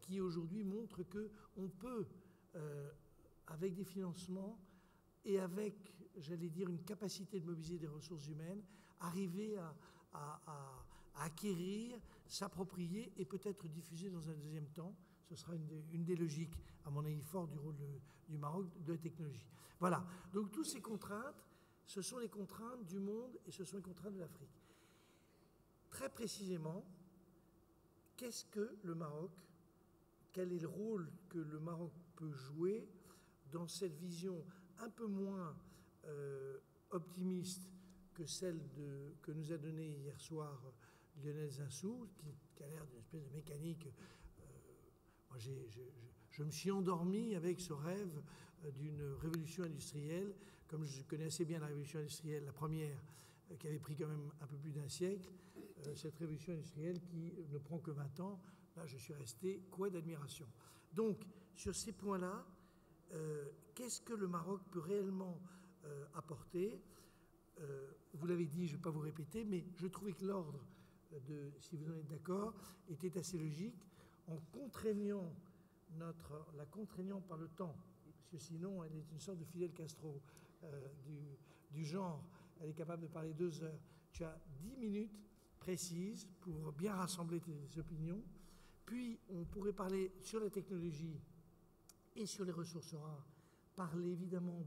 qui aujourd'hui montrent qu'on peut, avec des financements et avec, j'allais dire, une capacité de mobiliser des ressources humaines, arriver à acquérir, s'approprier et peut-être diffuser dans un deuxième temps. Ce sera une des logiques, à mon avis, fort du rôle du Maroc de la technologie. Voilà. Donc, toutes ces contraintes, ce sont les contraintes du monde et ce sont les contraintes de l'Afrique. Très précisément, qu'est-ce que le Maroc, quel est le rôle que le Maroc peut jouer dans cette vision un peu moins optimiste que celle que nous a donnée hier soir Lionel Zinsou, qui a l'air d'une espèce de mécanique. Moi, je me suis endormi avec ce rêve d'une révolution industrielle, comme je connais assez bien la révolution industrielle, la première, qui avait pris quand même un peu plus d'un siècle, cette révolution industrielle qui ne prend que 20 ans. Là, je suis resté quoi d'admiration. Donc, sur ces points-là, qu'est-ce que le Maroc peut réellement apporter? Vous l'avez dit, je ne vais pas vous répéter, mais je trouvais que l'ordre, si vous en êtes d'accord, était assez logique, en contraignant la contraignant par le temps, parce que sinon elle est une sorte de Fidel Castro du genre, elle est capable de parler 2 heures. Tu as 10 minutes précises pour bien rassembler tes opinions, puis on pourrait parler sur la technologie et sur les ressources rares, parler évidemment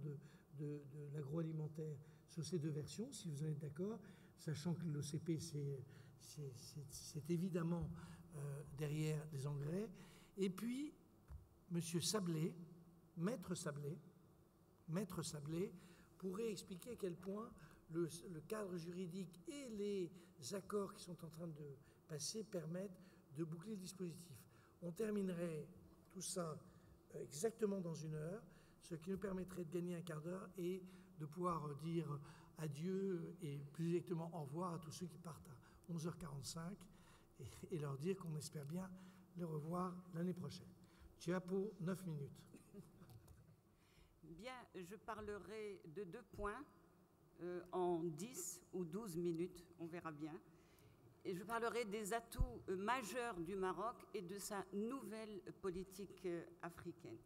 de l'agroalimentaire sur ces 2 versions, si vous en êtes d'accord, sachant que l'OCP, c'est évidemment derrière les engrais. Et puis, M. Sablé, Maître Sablé, pourrait expliquer à quel point le cadre juridique et les accords qui sont en train de passer permettent de boucler le dispositif. On terminerait tout ça exactement dans 1 heure, ce qui nous permettrait de gagner un quart d'heure et de pouvoir dire adieu et plus exactement au revoir à tous ceux qui partent à 11h45 et leur dire qu'on espère bien les revoir l'année prochaine. Tu as pour 9 minutes. Bien, je parlerai de 2 points en 10 ou 12 minutes, on verra bien. Et je parlerai des atouts majeurs du Maroc et de sa nouvelle politique africaine.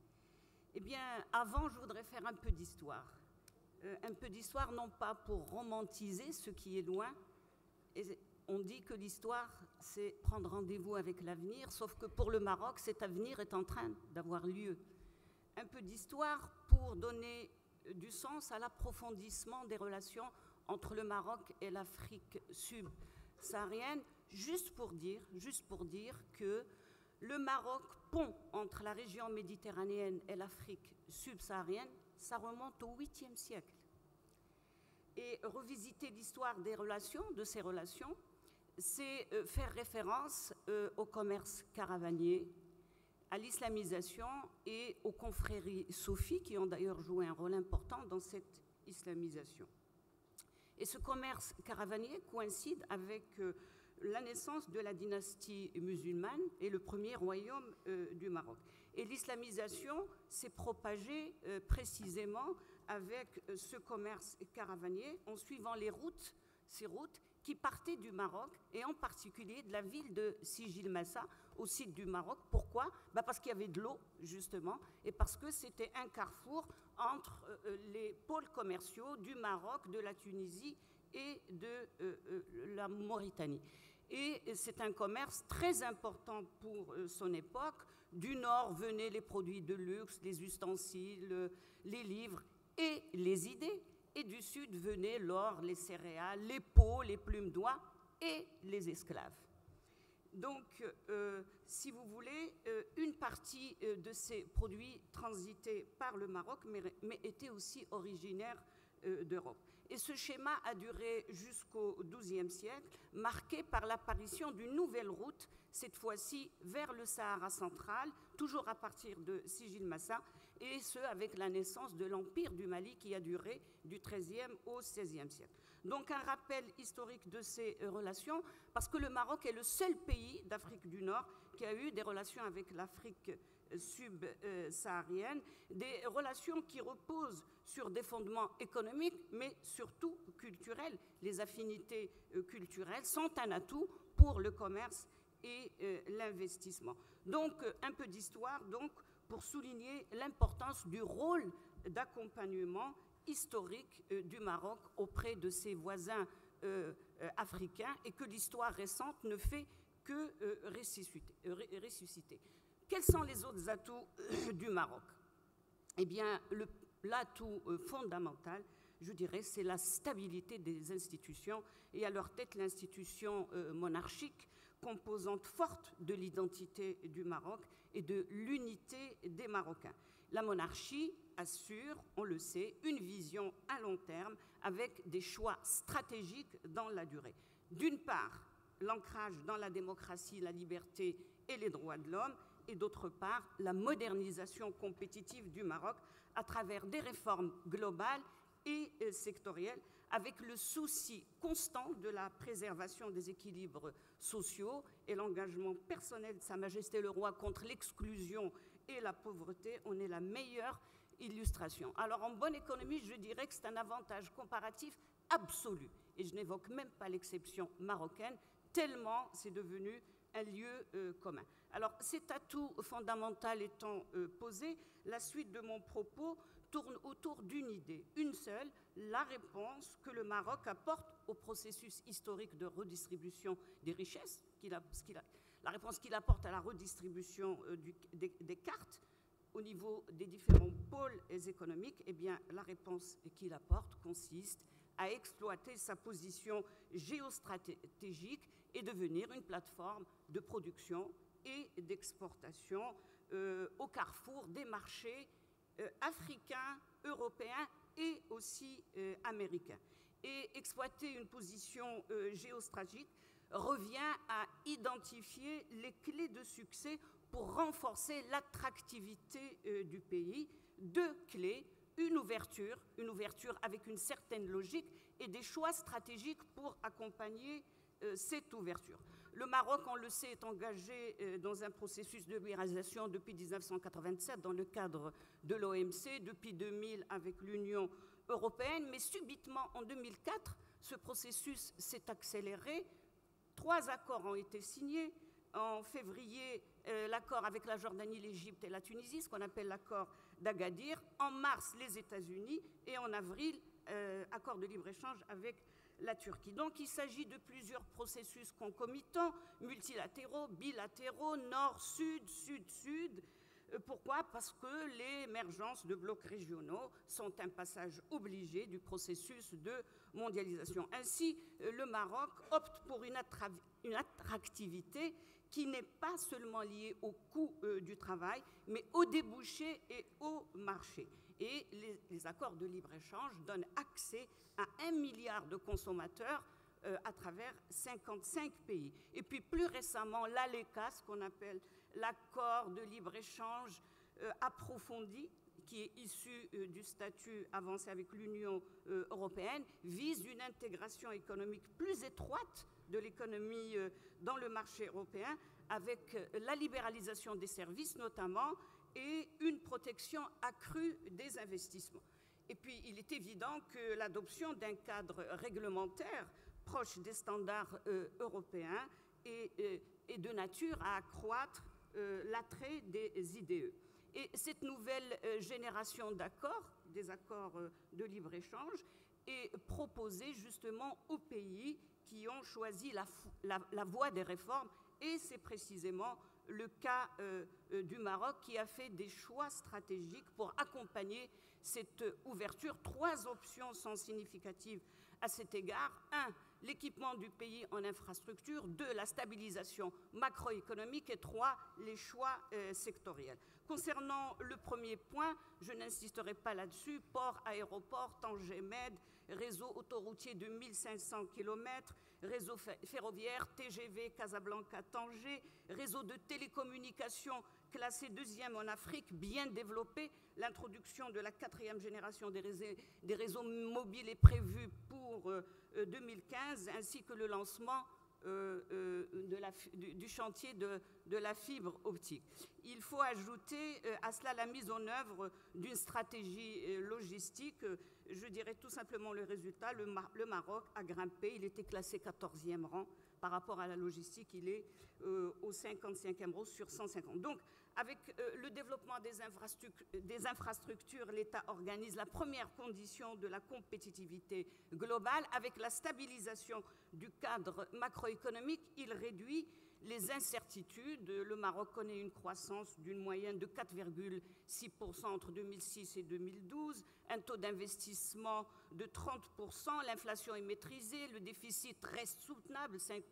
Eh bien, avant, je voudrais faire un peu d'histoire. Un peu d'histoire, non pas pour romantiser ce qui est loin. Et on dit que l'histoire, c'est prendre rendez-vous avec l'avenir, sauf que pour le Maroc, cet avenir est en train d'avoir lieu. Un peu d'histoire pour donner du sens à l'approfondissement des relations entre le Maroc et l'Afrique subsaharienne, juste pour dire que le Maroc, pont entre la région méditerranéenne et l'Afrique subsaharienne, ça remonte au 8e siècle. Et revisiter l'histoire de ces relations, c'est faire référence au commerce caravanier, à l'islamisation et aux confréries soufis qui ont d'ailleurs joué un rôle important dans cette islamisation. Et ce commerce caravanier coïncide avec la naissance de la dynastie musulmane et le premier royaume du Maroc. Et l'islamisation s'est propagée précisément avec ce commerce caravanier en suivant ces routes qui partaient du Maroc et en particulier de la ville de Sijil Massa au sud du Maroc. Pourquoi? Parce qu'il y avait de l'eau justement et parce que c'était un carrefour entre les pôles commerciaux du Maroc, de la Tunisie et de la Mauritanie. Et c'est un commerce très important pour son époque. Du nord venaient les produits de luxe, les ustensiles, les livres et les idées. Et du sud venaient l'or, les céréales, les peaux, les plumes d'oie et les esclaves. Donc, si vous voulez, une partie de ces produits transitaient par le Maroc, mais étaient aussi originaires d'Europe. Et ce schéma a duré jusqu'au XIIe siècle, marqué par l'apparition d'une nouvelle route, cette fois-ci vers le Sahara central, toujours à partir de Sijil Massa, et ce avec la naissance de l'Empire du Mali qui a duré du XIIIe au XVIe siècle. Donc un rappel historique de ces relations, parce que le Maroc est le seul pays d'Afrique du Nord qui a eu des relations avec l'Afrique subsaharienne, des relations qui reposent sur des fondements économiques, mais surtout culturels. Les affinités culturelles sont un atout pour le commerce et l'investissement. Donc, un peu d'histoire, donc, pour souligner l'importance du rôle d'accompagnement historique du Maroc auprès de ses voisins africains et que l'histoire récente ne fait que ressusciter. Quels sont les autres atouts du Maroc? Eh bien, l'atout fondamental, je dirais, c'est la stabilité des institutions et à leur tête l'institution monarchique, composante forte de l'identité du Maroc et de l'unité des Marocains. La monarchie assure, on le sait, une vision à long terme avec des choix stratégiques dans la durée. D'une part, l'ancrage dans la démocratie, la liberté et les droits de l'homme, et d'autre part, la modernisation compétitive du Maroc à travers des réformes globales et sectorielles, avec le souci constant de la préservation des équilibres sociaux et l'engagement personnel de Sa Majesté le Roi contre l'exclusion et la pauvreté. On est la meilleure illustration. Alors, en bonne économie, je dirais que c'est un avantage comparatif absolu. Et je n'évoque même pas l'exception marocaine, tellement c'est devenu un lieu commun. Alors, cet atout fondamental étant posé, la suite de mon propos tourne autour d'une idée, une seule, la réponse que le Maroc apporte au processus historique de redistribution des richesses, la réponse qu'il apporte à la redistribution des cartes au niveau des différents pôles économiques. Eh bien, la réponse qu'il apporte consiste à exploiter sa position géostratégique et devenir une plateforme de production et d'exportation au carrefour des marchés africains, européens et aussi américains. Et exploiter une position géostratégique revient à identifier les clés de succès pour renforcer l'attractivité du pays. Deux clés: une ouverture avec une certaine logique et des choix stratégiques pour accompagner cette ouverture. Le Maroc, on le sait, est engagé dans un processus de libéralisation depuis 1987 dans le cadre de l'OMC, depuis 2000 avec l'Union européenne, mais subitement en 2004, ce processus s'est accéléré. 3 accords ont été signés. En février, l'accord avec la Jordanie, l'Égypte et la Tunisie, ce qu'on appelle l'accord d'Agadir. En mars, les États-Unis. Et en avril, accord de libre-échange avec la Turquie. Donc, il s'agit de plusieurs processus concomitants, multilatéraux, bilatéraux, nord-sud, sud-sud. Pourquoi? Parce que l'émergence de blocs régionaux sont un passage obligé du processus de mondialisation. Ainsi, le Maroc opte pour une attractivité qui n'est pas seulement liée au coût du travail, mais aux débouchés et au marché. Et les accords de libre-échange donnent accès à 1 milliard de consommateurs à travers 55 pays. Et puis plus récemment, l'ALECA, ce qu'on appelle l'accord de libre-échange approfondi, qui est issu du statut avancé avec l'Union européenne, vise une intégration économique plus étroite de l'économie dans le marché européen, avec la libéralisation des services notamment, et une protection accrue des investissements. Et puis, il est évident que l'adoption d'un cadre réglementaire proche des standards européens est de nature à accroître l'attrait des IDE. Et cette nouvelle génération d'accords, des accords de libre-échange, est proposée justement aux pays qui ont choisi la voie des réformes, et c'est précisément le cas du Maroc qui a fait des choix stratégiques pour accompagner cette ouverture. 3 options sont significatives à cet égard. 1, l'équipement du pays en infrastructure. 2, la stabilisation macroéconomique. Et 3, les choix sectoriels. Concernant le premier point, je n'insisterai pas là-dessus. Port, aéroport, Tanger-Med, réseau autoroutier de 1500 km, réseau ferroviaire, TGV Casablanca-Tanger, réseau de télécommunications classé 2e en Afrique, bien développé. L'introduction de la 4e génération des réseaux mobiles est prévue pour 2015, ainsi que le lancement du chantier de la fibre optique. Il faut ajouter à cela la mise en œuvre d'une stratégie logistique. Je dirais tout simplement le résultat. Le Maroc a grimpé, il était classé 14e rang par rapport à la logistique, il est au 55e rang sur 150. Donc, avec le développement des infrastructures, l'État organise la première condition de la compétitivité globale. Avec la stabilisation du cadre macroéconomique, il réduit les incertitudes. Le Maroc connaît une croissance d'une moyenne de 4,6% entre 2006 et 2012, un taux d'investissement de 30%, l'inflation est maîtrisée, le déficit reste soutenable, 5%.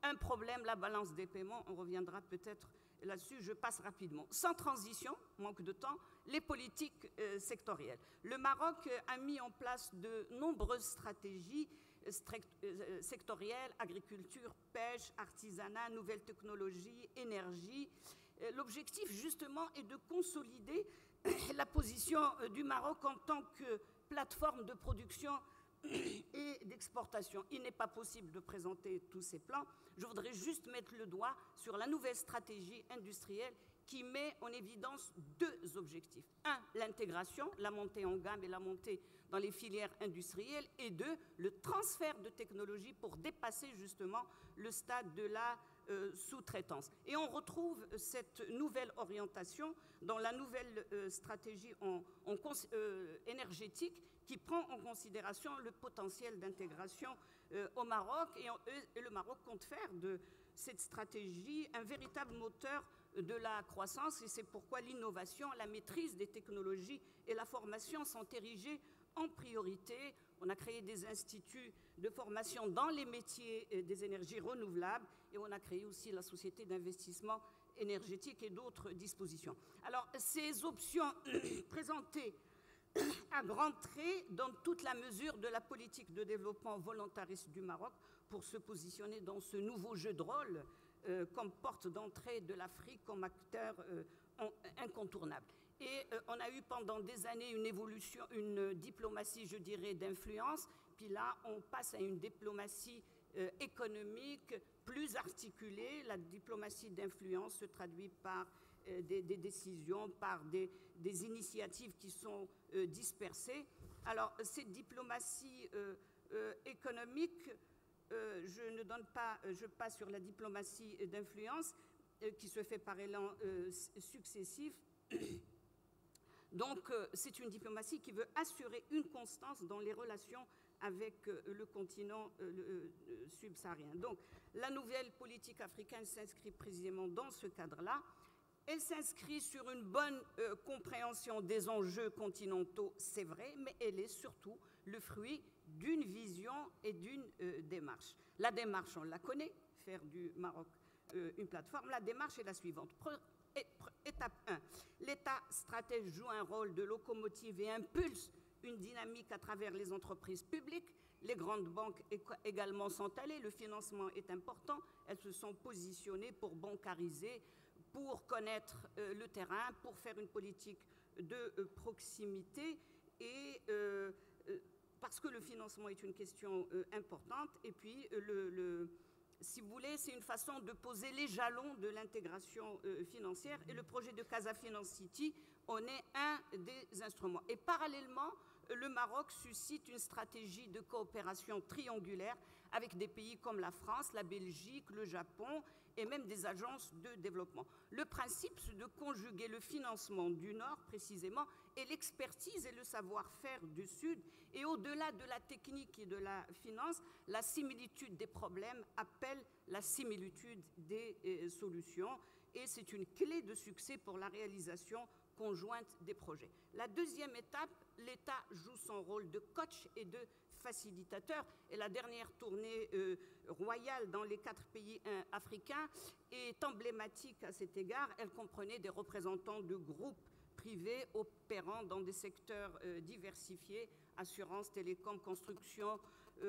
Un problème, la balance des paiements, on reviendra peut-être là-dessus, je passe rapidement. Sans transition, manque de temps, les politiques sectorielles. Le Maroc a mis en place de nombreuses stratégies sectorielles, agriculture, pêche, artisanat, nouvelles technologies, énergie. L'objectif, justement, est de consolider la position du Maroc en tant que plateforme de production et d'exportation. Il n'est pas possible de présenter tous ces plans. Je voudrais juste mettre le doigt sur la nouvelle stratégie industrielle qui met en évidence deux objectifs. Un, l'intégration, la montée en gamme et la montée dans les filières industrielles. Et deux, le transfert de technologies pour dépasser justement le stade de la sous-traitance. Et on retrouve cette nouvelle orientation dans la nouvelle stratégie énergétique qui prend en considération le potentiel d'intégration au Maroc. Et le Maroc compte faire de cette stratégie un véritable moteur de la croissance. Et c'est pourquoi l'innovation, la maîtrise des technologies et la formation sont érigées en priorité. On a créé des instituts de formation dans les métiers des énergies renouvelables et on a créé aussi la Société d'investissement énergétique et d'autres dispositions. Alors, ces options présentées à grands traits dans toute la mesure de la politique de développement volontariste du Maroc pour se positionner dans ce nouveau jeu de rôle comme porte d'entrée de l'Afrique comme acteur incontournable. Et on a eu pendant des années une évolution, une diplomatie, je dirais, d'influence, puis là, on passe à une diplomatie économique plus articulée. La diplomatie d'influence se traduit par des décisions, par des initiatives qui sont dispersées. Alors, cette diplomatie économique, je passe sur la diplomatie d'influence qui se fait par élan successif. Donc, c'est une diplomatie qui veut assurer une constance dans les relations avec le continent subsaharien. Donc, la nouvelle politique africaine s'inscrit précisément dans ce cadre-là. Elle s'inscrit sur une bonne compréhension des enjeux continentaux, c'est vrai, mais elle est surtout le fruit d'une vision et d'une démarche. La démarche, on la connaît, faire du Maroc une plateforme. La démarche est la suivante. Étape 1. L'État stratège joue un rôle de locomotive et impulse une dynamique à travers les entreprises publiques. Les grandes banques également sont allées. Le financement est important. Elles se sont positionnées pour bancariser, pour connaître le terrain, pour faire une politique de proximité et parce que le financement est une question importante. Et puis, si vous voulez, c'est une façon de poser les jalons de l'intégration financière. Et le projet de Casa Finance City en est un des instruments. Et parallèlement, le Maroc suscite une stratégie de coopération triangulaire avec des pays comme la France, la Belgique, le Japon et même des agences de développement. Le principe, c'est de conjuguer le financement du Nord, précisément, et l'expertise et le savoir-faire du Sud. Et au-delà de la technique et de la finance, la similitude des problèmes appelle la similitude des solutions. Et c'est une clé de succès pour la réalisation conjointe des projets. La deuxième étape, l'État joue son rôle de coach et de facilitateur. Et la dernière tournée royale dans les 4 pays africains est emblématique à cet égard. Elle comprenait des représentants de groupes privés opérant dans des secteurs diversifiés, assurance, télécom, construction,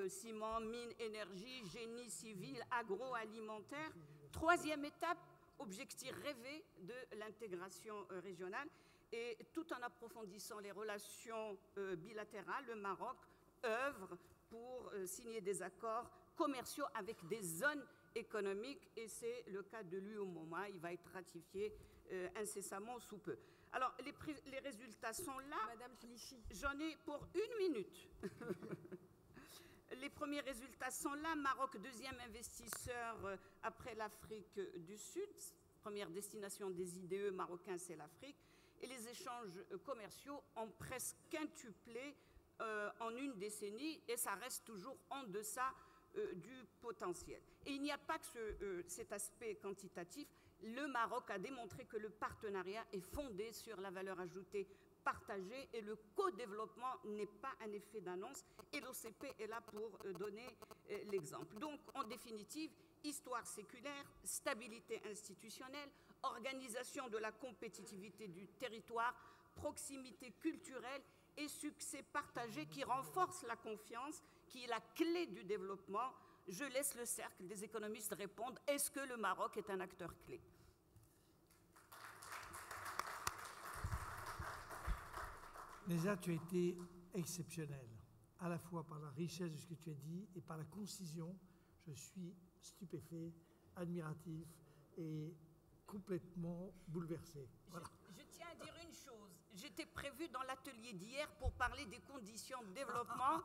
ciment, mines, énergie, génie civil, agroalimentaire. Troisième étape, objectif rêvé de l'intégration régionale. Et tout en approfondissant les relations bilatérales, le Maroc œuvre pour signer des accords commerciaux avec des zones économiques. Et c'est le cas de l'UEMOA. Il va être ratifié incessamment sous peu. Alors, les résultats sont là. Madame Kilichi. J'en ai pour 1 minute. Les premiers résultats sont là. Maroc, deuxième investisseur après l'Afrique du Sud. Première destination des IDE marocains, c'est l'Afrique. Et les échanges commerciaux ont presque quintuplé en une décennie, et ça reste toujours en deçà du potentiel. Et il n'y a pas que cet aspect quantitatif. Le Maroc a démontré que le partenariat est fondé sur la valeur ajoutée partagée et le co-développement n'est pas un effet d'annonce, et l'OCP est là pour donner l'exemple. Donc, en définitive, histoire séculaire, stabilité institutionnelle, organisation de la compétitivité du territoire, proximité culturelle et succès partagé qui renforce la confiance, qui est la clé du développement. Je laisse le cercle des économistes répondre. Est-ce que le Maroc est un acteur clé ? Néza, tu as été exceptionnel, à la fois par la richesse de ce que tu as dit et par la concision. Je suis stupéfait, admiratif et complètement bouleversé. Voilà. Je tiens à dire une chose. J'étais prévue dans l'atelier d'hier pour parler des conditions de développement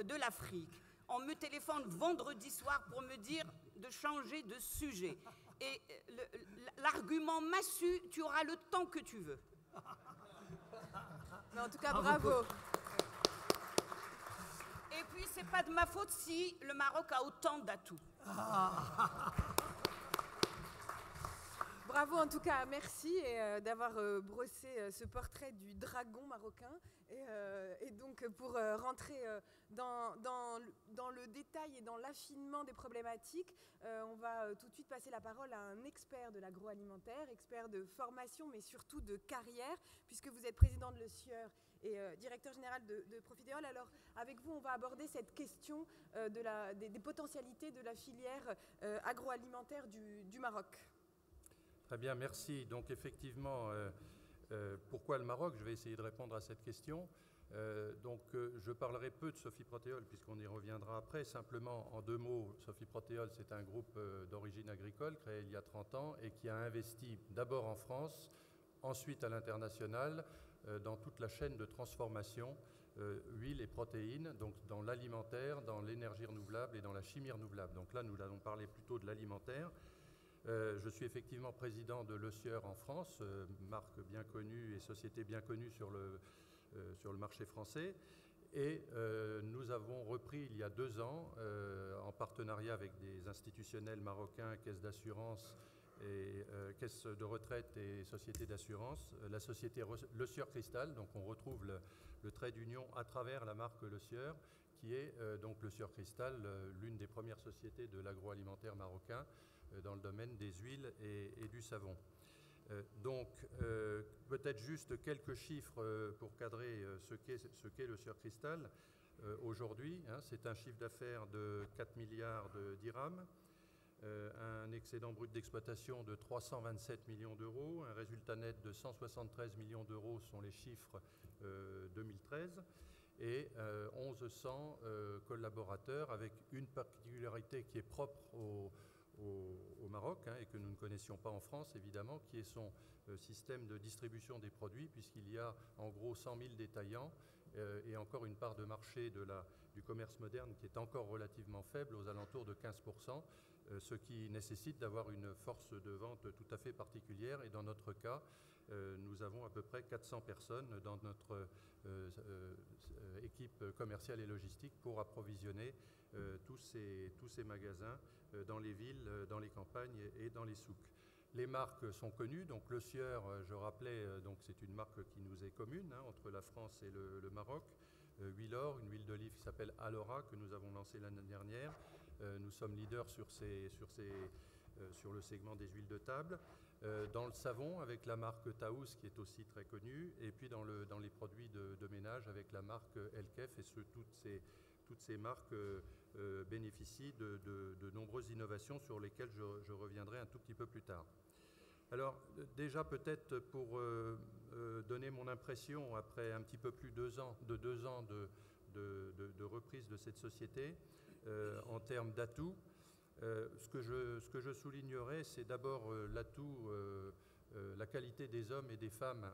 de l'Afrique. On me téléphone vendredi soir pour me dire de changer de sujet. Et l'argument massu, tu auras le temps que tu veux. Mais en tout cas, bravo. Et puis, c'est pas de ma faute si le Maroc a autant d'atouts. Bravo en tout cas, merci d'avoir brossé ce portrait du dragon marocain. Et donc pour rentrer dans le détail et dans l'affinement des problématiques, on va tout de suite passer la parole à un expert de l'agroalimentaire, expert de formation mais surtout de carrière, puisque vous êtes président de l'ESIEUR et directeur général de Profidéol. Alors avec vous, on va aborder cette question des potentialités de la filière agroalimentaire du Maroc. Très bien, merci. Donc effectivement, pourquoi le Maroc? Je vais essayer de répondre à cette question. Je parlerai peu de Sophie Protéol, puisqu'on y reviendra après. Simplement, en deux mots, Sophie Protéol, c'est un groupe d'origine agricole créé il y a 30 ans et qui a investi d'abord en France, ensuite à l'international, dans toute la chaîne de transformation, huile et protéines, donc dans l'alimentaire, dans l'énergie renouvelable et dans la chimie renouvelable. Donc là, nous allons parler plutôt de l'alimentaire. Je suis effectivement président de l'ESIEUR en France, marque bien connue et société bien connue sur le marché français. Et nous avons repris il y a 2 ans, en partenariat avec des institutionnels marocains, caisses d'assurance, et caisses de retraite et sociétés d'assurance, la société l'ESIEUR Cristal. Donc on retrouve le trait d'union à travers la marque l'ESIEUR, qui est donc l'ESIEUR Cristal, l'une des premières sociétés de l'agroalimentaire marocain, dans le domaine des huiles et du savon. Peut-être juste quelques chiffres pour cadrer ce qu'est l'ESIEUR Cristal. Aujourd'hui, c'est un chiffre d'affaires de 4 milliards de dirhams, un excédent brut d'exploitation de 327 millions d'euros, un résultat net de 173 millions d'euros sont les chiffres 2013, et 1100 collaborateurs, avec une particularité qui est propre au Maroc, et que nous ne connaissions pas en France, évidemment, qui est son système de distribution des produits, puisqu'il y a en gros 100 000 détaillants et encore une part de marché du commerce moderne qui est encore relativement faible, aux alentours de 15%, ce qui nécessite d'avoir une force de vente tout à fait particulière. Et dans notre cas, nous avons à peu près 400 personnes dans notre équipe commerciale et logistique pour approvisionner tous ces magasins dans les villes, dans les campagnes et dans les souks. Les marques sont connues, donc l'ESIEUR, je rappelais, donc c'est une marque qui nous est commune entre la France et le Maroc. Huilor, une huile d'olive qui s'appelle Alora, que nous avons lancée l'année dernière. Nous sommes leaders sur le segment des huiles de table. Dans le savon, avec la marque Taous, qui est aussi très connue, et puis dans les produits de ménage avec la marque Elkef, et toutes ces marques bénéficient de nombreuses innovations sur lesquelles je reviendrai un tout petit peu plus tard. Alors déjà peut-être pour donner mon impression après un petit peu plus de 2 ans de reprise de cette société en termes d'atouts, ce que je soulignerai, c'est d'abord l'atout, la qualité des hommes et des femmes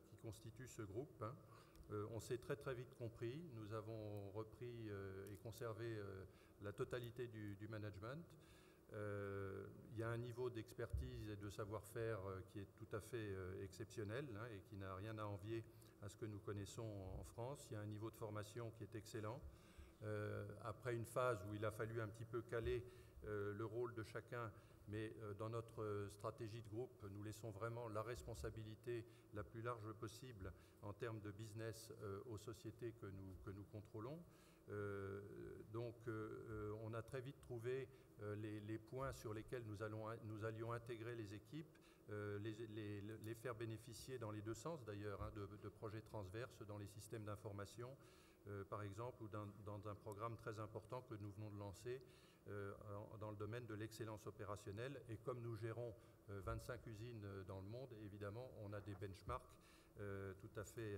qui constituent ce groupe. On s'est très très vite compris. Nous avons repris et conservé la totalité du management. Il y a un niveau d'expertise et de savoir-faire qui est tout à fait exceptionnel, hein, et qui n'a rien à envier à ce que nous connaissons en France. Il y a un niveau de formation qui est excellent. Après une phase où il a fallu un petit peu caler le rôle de chacun, mais dans notre stratégie de groupe, nous laissons vraiment la responsabilité la plus large possible en termes de business aux sociétés que nous contrôlons. Donc on a très vite trouvé les points sur lesquels nous allions intégrer les équipes, les faire bénéficier dans les deux sens d'ailleurs, hein, de projets transverses dans les systèmes d'information, par exemple, ou dans un programme très important que nous venons de lancer dans le domaine de l'excellence opérationnelle. Et comme nous gérons 25 usines dans le monde, évidemment, on a des benchmarks tout à fait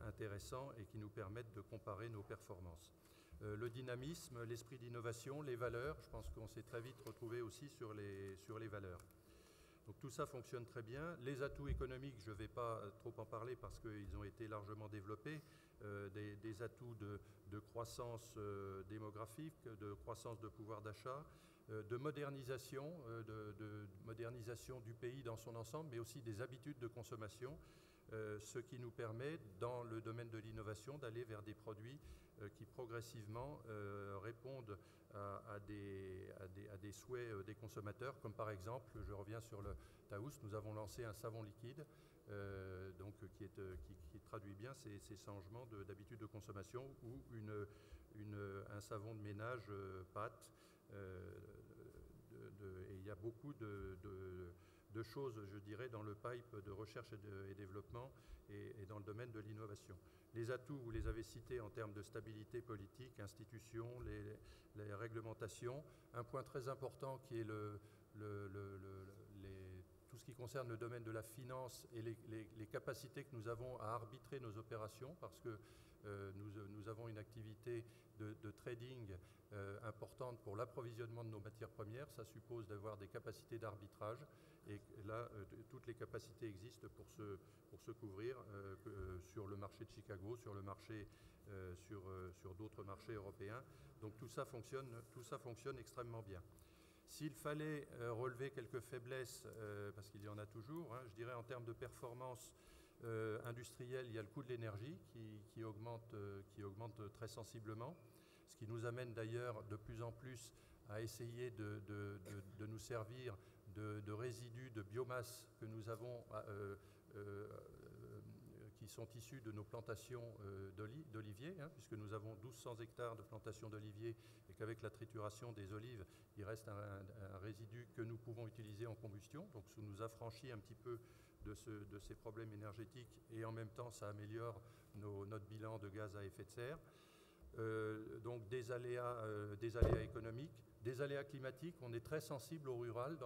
intéressants et qui nous permettent de comparer nos performances. Le dynamisme, l'esprit d'innovation, les valeurs, je pense qu'on s'est très vite retrouvé aussi sur les valeurs. Donc tout ça fonctionne très bien. Les atouts économiques, je ne vais pas trop en parler parce qu'ils ont été largement développés. Des atouts de croissance démographique, de croissance de pouvoir d'achat, de modernisation du pays dans son ensemble, mais aussi des habitudes de consommation, ce qui nous permet, dans le domaine de l'innovation, d'aller vers des produits qui progressivement répondent à des souhaits des consommateurs, comme par exemple, je reviens sur le Taous, nous avons lancé un savon liquide, donc qui traduit bien ces changements d'habitude de consommation, ou un savon de ménage pâte. Et il y a beaucoup de choses, je dirais, dans le pipe de recherche et développement et dans le domaine de l'innovation. Les atouts, vous les avez cités en termes de stabilité politique, institutions, les réglementations. Un point très important qui est tout ce qui concerne le domaine de la finance et les capacités que nous avons à arbitrer nos opérations, parce que nous avons une activité de trading importante pour l'approvisionnement de nos matières premières. Ça suppose d'avoir des capacités d'arbitrage, et là, toutes les capacités existent pour se couvrir sur le marché de Chicago, sur le marché, sur d'autres marchés européens. Donc tout ça fonctionne extrêmement bien. S'il fallait relever quelques faiblesses, parce qu'il y en a toujours, hein, je dirais en termes de performance industrielle, il y a le coût de l'énergie qui augmente très sensiblement, ce qui nous amène d'ailleurs de plus en plus à essayer de nous servir de résidus de biomasse que nous avons, qui sont issus de nos plantations d'oliviers, hein, puisque nous avons 1200 hectares de plantations d'oliviers, et qu'avec la trituration des olives, il reste un résidu que nous pouvons utiliser en combustion. Donc ça nous affranchit un petit peu de ces problèmes énergétiques, et en même temps ça améliore notre bilan de gaz à effet de serre. Donc des aléas économiques, des aléas climatiques. On est très sensible au rural,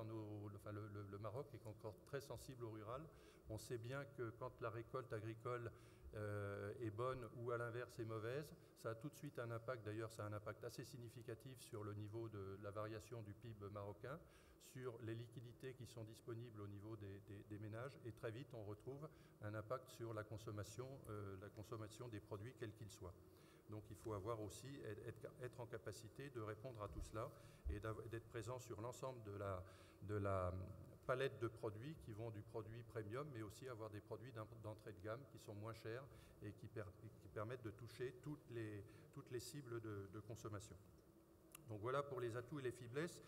le Maroc est encore très sensible au rural. On sait bien que quand la récolte agricole est bonne ou à l'inverse est mauvaise, ça a tout de suite un impact, d'ailleurs ça a un impact assez significatif sur le niveau de la variation du PIB marocain, sur les liquidités qui sont disponibles au niveau des ménages, et très vite on retrouve un impact sur la consommation des produits quels qu'ils soient. Donc il faut avoir aussi, être en capacité de répondre à tout cela et d'être présent sur l'ensemble de la palette de produits qui vont du produit premium, mais aussi avoir des produits d'entrée de gamme qui sont moins chers et qui permettent de toucher toutes les cibles de consommation. Donc voilà pour les atouts et les faiblesses.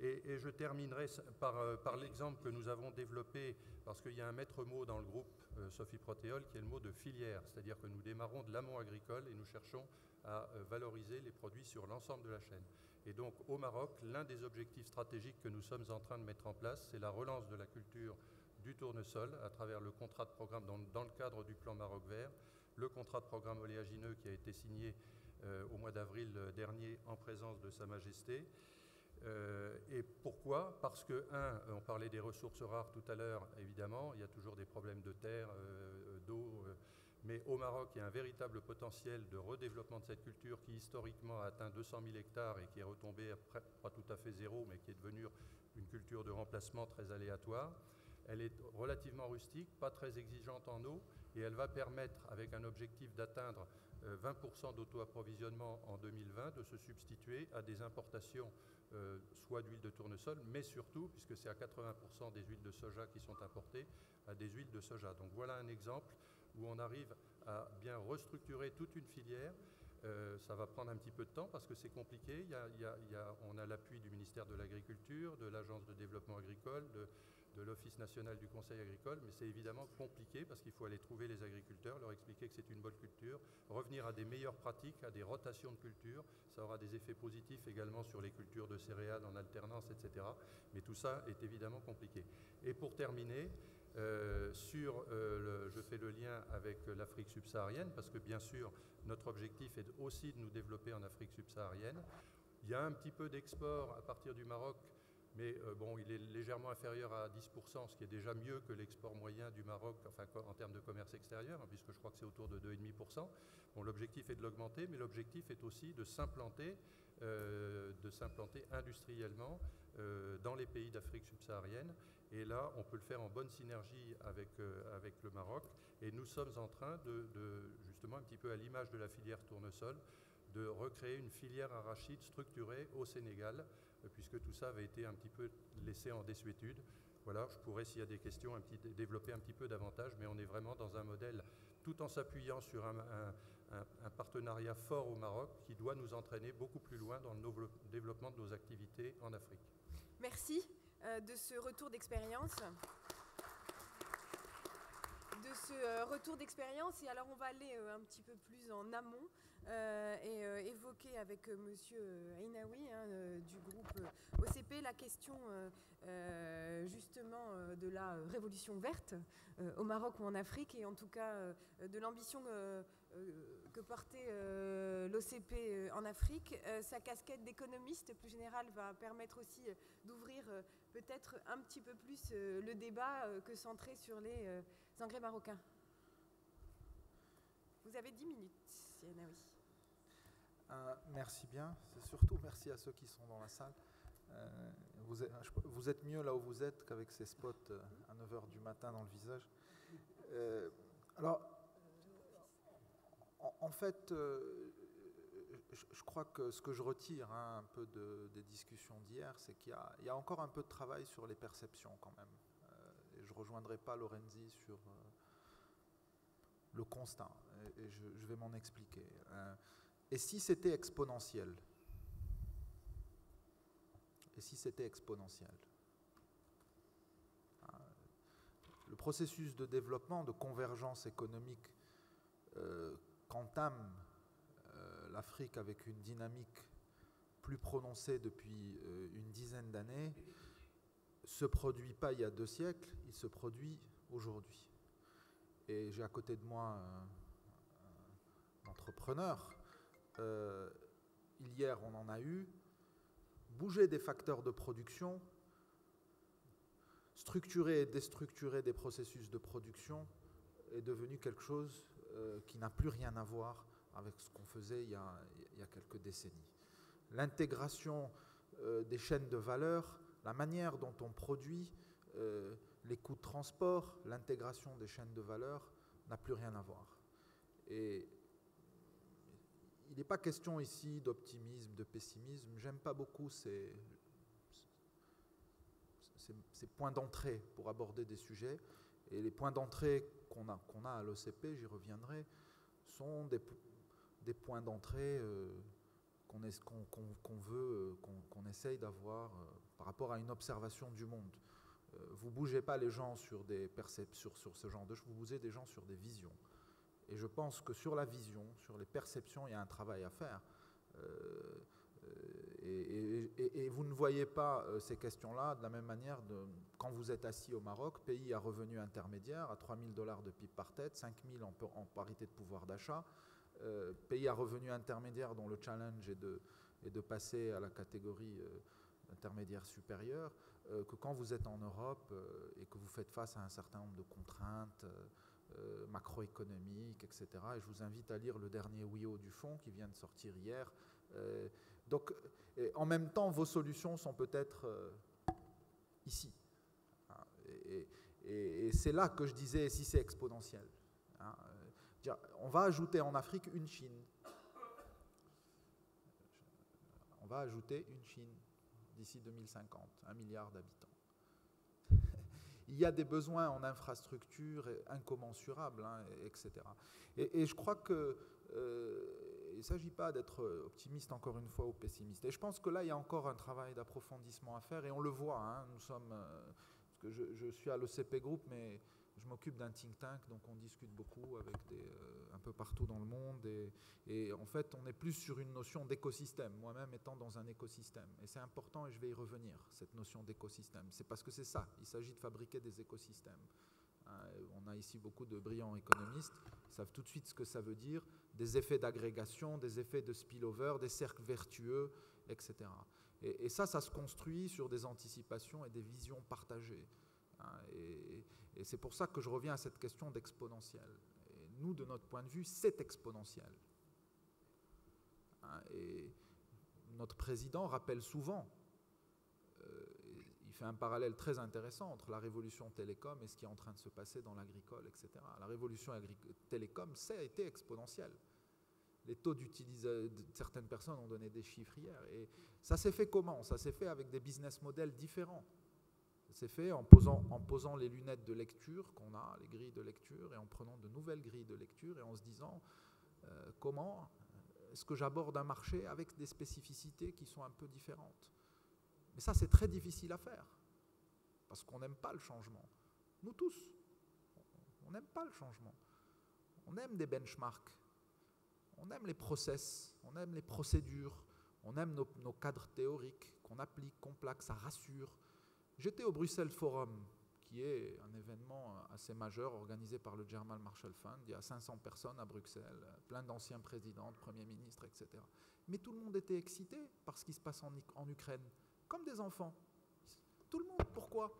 Et je terminerai par l'exemple que nous avons développé, parce qu'il y a un maître mot dans le groupe Sophie Protéol qui est le mot de filière, c'est-à-dire que nous démarrons de l'amont agricole et nous cherchons à valoriser les produits sur l'ensemble de la chaîne. Et donc au Maroc, l'un des objectifs stratégiques que nous sommes en train de mettre en place, c'est la relance de la culture du tournesol à travers le contrat de programme dans le cadre du plan Maroc Vert, le contrat de programme oléagineux qui a été signé au mois d'avril dernier en présence de Sa Majesté. Et pourquoi? Parce que, on parlait des ressources rares tout à l'heure, évidemment, il y a toujours des problèmes de terre, d'eau, mais au Maroc, il y a un véritable potentiel de redéveloppement de cette culture qui, historiquement, a atteint 200 000 hectares et qui est retombé, pas tout à fait zéro, mais qui est devenue une culture de remplacement très aléatoire. Elle est relativement rustique, pas très exigeante en eau, et elle va permettre, avec un objectif d'atteindre 20% d'auto-approvisionnement en 2020, de se substituer à des importations soit d'huile de tournesol, mais surtout, puisque c'est à 80% des huiles de soja qui sont importées, à des huiles de soja. Donc voilà un exemple où on arrive à bien restructurer toute une filière. Ça va prendre un petit peu de temps parce que c'est compliqué. On a l'appui du ministère de l'Agriculture, de l'Agence de développement agricole, de l'Office national du conseil agricole, mais c'est évidemment compliqué parce qu'il faut aller trouver les agriculteurs, leur expliquer que c'est une bonne culture, revenir à des meilleures pratiques, à des rotations de cultures. Ça aura des effets positifs également sur les cultures de céréales en alternance, etc. Mais tout ça est évidemment compliqué. Et pour terminer, je fais le lien avec l'Afrique subsaharienne parce que bien sûr, notre objectif est aussi de nous développer en Afrique subsaharienne. Il y a un petit peu d'export à partir du Maroc, mais bon, il est légèrement inférieur à 10%, ce qui est déjà mieux que l'export moyen du Maroc, enfin en termes de commerce extérieur, puisque je crois que c'est autour de 2,5%. Bon, l'objectif est de l'augmenter, mais l'objectif est aussi de s'implanter industriellement dans les pays d'Afrique subsaharienne. Et là, on peut le faire en bonne synergie avec le Maroc. Et nous sommes en train justement, un petit peu à l'image de la filière tournesol, de recréer une filière arachide structurée au Sénégal, puisque tout ça avait été un petit peu laissé en désuétude. Voilà, je pourrais, s'il y a des questions, développer un petit peu davantage, mais on est vraiment dans un modèle, tout en s'appuyant sur un partenariat fort au Maroc, qui doit nous entraîner beaucoup plus loin dans le développement de nos activités en Afrique. Merci de ce retour d'expérience. Et alors on va aller un petit peu plus en amont et évoquer avec monsieur Ainaoui du groupe OCP la question justement de la révolution verte au Maroc ou en Afrique, et en tout cas de l'ambition que portait l'OCP en Afrique. Sa casquette d'économiste plus générale va permettre aussi d'ouvrir peut-être un petit peu plus le débat que centré sur les engrais marocains. Vous avez 10 minutes, Ainaoui. Merci bien. C'est surtout merci à ceux qui sont dans la salle. Vous êtes mieux là où vous êtes qu'avec ces spots à 9h du matin dans le visage. Alors, en fait, je crois que ce que je retire un peu des discussions d'hier, c'est qu'il y a encore un peu de travail sur les perceptions quand même. Et je ne rejoindrai pas Lorenzi sur le constat, et je vais m'en expliquer. Et si c'était exponentiel? Le processus de développement, de convergence économique qu'entame l'Afrique avec une dynamique plus prononcée depuis une dizaine d'années se produit pas il y a 2 siècles, il se produit aujourd'hui. Et j'ai à côté de moi un entrepreneur. Hier, on en a eu. Bouger des facteurs de production, structurer et déstructurer des processus de production est devenu quelque chose qui n'a plus rien à voir avec ce qu'on faisait il y a quelques décennies. L'intégration des chaînes de valeur, la manière dont on produit, les coûts de transport, l'intégration des chaînes de valeur n'a plus rien à voir. Et il n'est pas question ici d'optimisme, de pessimisme. J'aime pas beaucoup ces points d'entrée pour aborder des sujets. Et les points d'entrée qu'on a à l'OCP, j'y reviendrai, sont des points d'entrée qu'on essaye d'avoir par rapport à une observation du monde. Vous ne bougez pas les gens sur ce genre de choses, vous bougez des gens sur des visions. Et je pense que sur la vision, sur les perceptions, il y a un travail à faire. Et vous ne voyez pas ces questions-là de la même manière quand vous êtes assis au Maroc, pays à revenu intermédiaire, à 3 000 $ de PIB par tête, 5 000 en parité de pouvoir d'achat, pays à revenu intermédiaire dont le challenge est de passer à la catégorie intermédiaire supérieure, que quand vous êtes en Europe et que vous faites face à un certain nombre de contraintes macroéconomiques, etc. Et je vous invite à lire le dernier WIO du fonds qui vient de sortir hier. Donc, en même temps, vos solutions sont peut-être ici. Et c'est là que je disais, si c'est exponentiel. Hein, on va ajouter en Afrique une Chine. On va ajouter une Chine d'ici 2050, 1 milliard d'habitants. Il y a des besoins en infrastructures incommensurables, hein, etc. Et je crois que il ne s'agit pas d'être optimiste encore une fois ou pessimiste. Et je pense que là, il y a encore un travail d'approfondissement à faire et on le voit. Hein, nous sommes, parce que je suis à l'ECP Group, mais je m'occupe d'un think tank, donc on discute beaucoup avec un peu partout dans le monde. Et en fait, on est plus sur une notion d'écosystème, moi-même étant dans un écosystème. Et c'est important, et je vais y revenir, cette notion d'écosystème. C'est parce que c'est ça, il s'agit de fabriquer des écosystèmes. On a ici beaucoup de brillants économistes, ils savent tout de suite ce que ça veut dire, des effets d'agrégation, des effets de spillover, des cercles vertueux, etc. Et ça se construit sur des anticipations et des visions partagées. Et c'est pour ça que je reviens à cette question d'exponentiel. Et nous, de notre point de vue, c'est exponentiel. Et notre président rappelle souvent, il fait un parallèle très intéressant entre la révolution télécom et ce qui est en train de se passer dans l'agricole, etc. La révolution télécom, ça a été exponentiel. Les taux d'utilisation, certaines personnes ont donné des chiffres hier. Et ça s'est fait comment? Ça s'est fait avec des business models différents. Ça s'est fait en posant les lunettes de lecture qu'on a, les grilles de lecture, et en prenant de nouvelles grilles de lecture et en se disant comment est-ce que j'aborde un marché avec des spécificités qui sont un peu différentes. Mais ça, c'est très difficile à faire, parce qu'on n'aime pas le changement. Nous tous, on n'aime pas le changement. On aime des benchmarks, on aime les process, on aime les procédures, on aime nos cadres théoriques qu'on applique, qu'on plaque, ça rassure. J'étais au Bruxelles Forum, qui est un événement assez majeur organisé par le German Marshall Fund. Il y a 500 personnes à Bruxelles, plein d'anciens présidents, de premiers ministres, etc. Mais tout le monde était excité par ce qui se passe en Ukraine, comme des enfants. Tout le monde, pourquoi?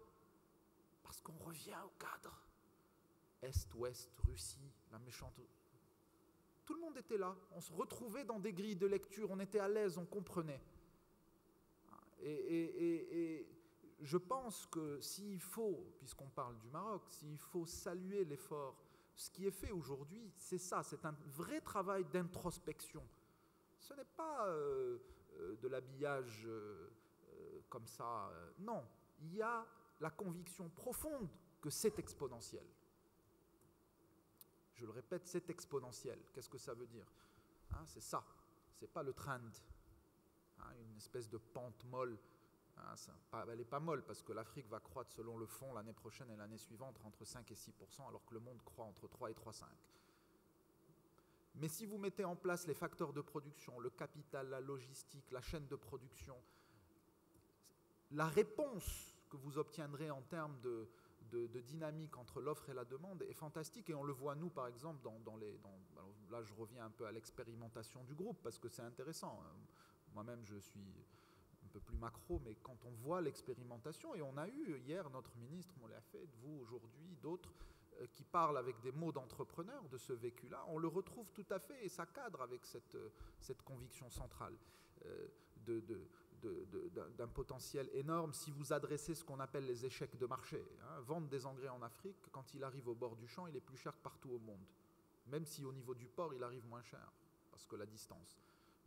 Parce qu'on revient au cadre. Est, Ouest, Russie, la méchante... Tout le monde était là, on se retrouvait dans des grilles de lecture, on était à l'aise, on comprenait. Et je pense que s'il faut, puisqu'on parle du Maroc, s'il faut saluer l'effort, ce qui est fait aujourd'hui, c'est ça, c'est un vrai travail d'introspection. Ce n'est pas de l'habillage comme ça, non. Il y a la conviction profonde que c'est exponentiel. Je le répète, c'est exponentiel. Qu'est-ce que ça veut dire? C'est ça, c'est pas le trend, une espèce de pente molle. Elle n'est pas molle parce que l'Afrique va croître selon le fonds l'année prochaine et l'année suivante entre 5 et 6%, alors que le monde croît entre 3 et 3,5%. Mais si vous mettez en place les facteurs de production, le capital, la logistique, la chaîne de production, la réponse que vous obtiendrez en termes de dynamique entre l'offre et la demande est fantastique. Et on le voit, nous, par exemple, là, je reviens un peu à l'expérimentation du groupe parce que c'est intéressant. Moi-même, je suis un peu plus macro, mais quand on voit l'expérimentation, et on a eu hier notre ministre, on l'a fait, vous aujourd'hui, d'autres, qui parlent avec des mots d'entrepreneurs de ce vécu-là, on le retrouve tout à fait et ça cadre avec cette conviction centrale d'un potentiel énorme si vous adressez ce qu'on appelle les échecs de marché. Vendre des engrais en Afrique, quand il arrive au bord du champ, il est plus cher que partout au monde, même si au niveau du port, il arrive moins cher, parce que la distance.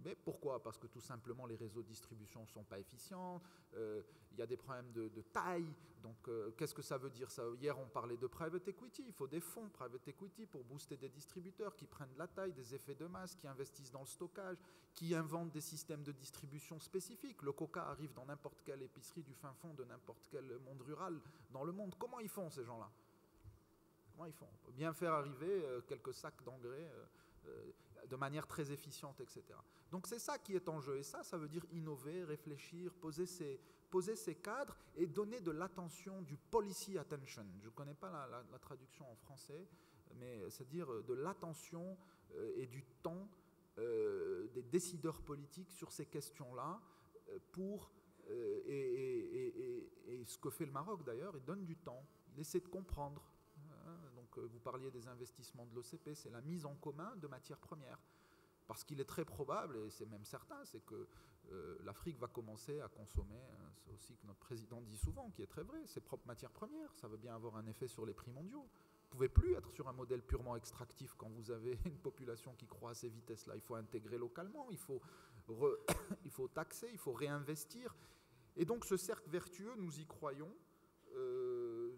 Mais pourquoi? Parce que tout simplement les réseaux de distribution ne sont pas efficients, il y a des problèmes de taille, donc qu'est-ce que ça veut dire ça? Hier on parlait de private equity, il faut des fonds private equity pour booster des distributeurs qui prennent de la taille, des effets de masse, qui investissent dans le stockage, qui inventent des systèmes de distribution spécifiques. Le coca arrive dans n'importe quelle épicerie du fin fond de n'importe quel monde rural dans le monde. Comment ils font ces gens-là? Comment ils font? On peut bien faire arriver quelques sacs d'engrais de manière très efficiente, etc. Donc c'est ça qui est en jeu. Et ça veut dire innover, réfléchir, poser ces cadres et donner de l'attention, du policy attention. Je ne connais pas la traduction en français, mais c'est-à-dire de l'attention et du temps des décideurs politiques sur ces questions-là et ce que fait le Maroc d'ailleurs, il donne du temps, il essaie de comprendre. Donc vous parliez des investissements de l'OCP, c'est la mise en commun de matières premières. Parce qu'il est très probable, et c'est même certain, c'est que l'Afrique va commencer à consommer, c'est aussi que notre président dit souvent, qui est très vrai, ses propres matières premières. Ça veut bien avoir un effet sur les prix mondiaux. Vous ne pouvez plus être sur un modèle purement extractif quand vous avez une population qui croît à ces vitesses-là. Il faut intégrer localement, il faut taxer, il faut réinvestir. Et donc ce cercle vertueux, nous y croyons,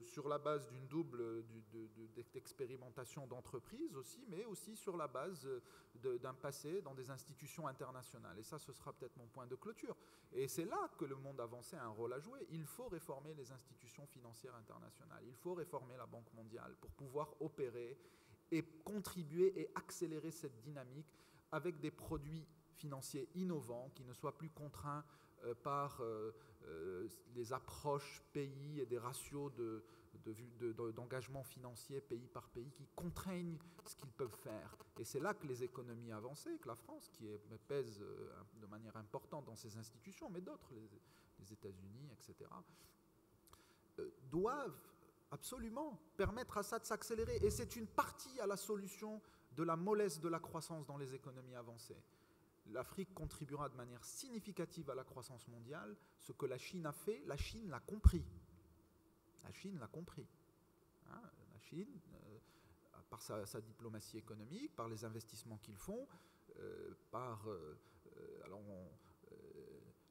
sur la base d'une double d'expérimentation d'entreprise aussi, mais aussi sur la base d'un passé dans des institutions internationales. Et ça, ce sera peut-être mon point de clôture. Et c'est là que le monde avancé a un rôle à jouer. Il faut réformer les institutions financières internationales. Il faut réformer la Banque mondiale pour pouvoir opérer et contribuer et accélérer cette dynamique avec des produits financiers innovants qui ne soient plus contraints par les approches pays et des ratios d'engagement financier pays par pays qui contraignent ce qu'ils peuvent faire. Et c'est là que les économies avancées, que la France, qui pèse de manière importante dans ces institutions, mais d'autres, les États-Unis, etc., doivent absolument permettre à ça de s'accélérer. Et c'est une partie à la solution de la mollesse de la croissance dans les économies avancées. L'Afrique contribuera de manière significative à la croissance mondiale. Ce que la Chine a fait, la Chine l'a compris. La Chine l'a compris. Hein, la Chine, par sa diplomatie économique, par les investissements qu'ils font, par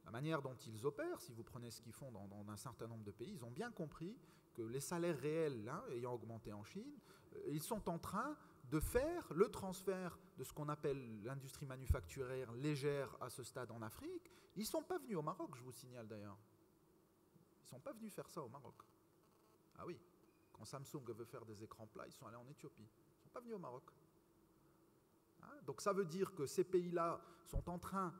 la manière dont ils opèrent, si vous prenez ce qu'ils font dans un certain nombre de pays, ils ont bien compris que les salaires réels ayant augmenté en Chine, ils sont en train de faire le transfert de ce qu'on appelle l'industrie manufacturière légère à ce stade en Afrique. Ils ne sont pas venus au Maroc, je vous signale d'ailleurs. Ils ne sont pas venus faire ça au Maroc. Ah oui, quand Samsung veut faire des écrans plats, ils sont allés en Éthiopie. Ils ne sont pas venus au Maroc. Hein? Donc ça veut dire que ces pays-là sont en train,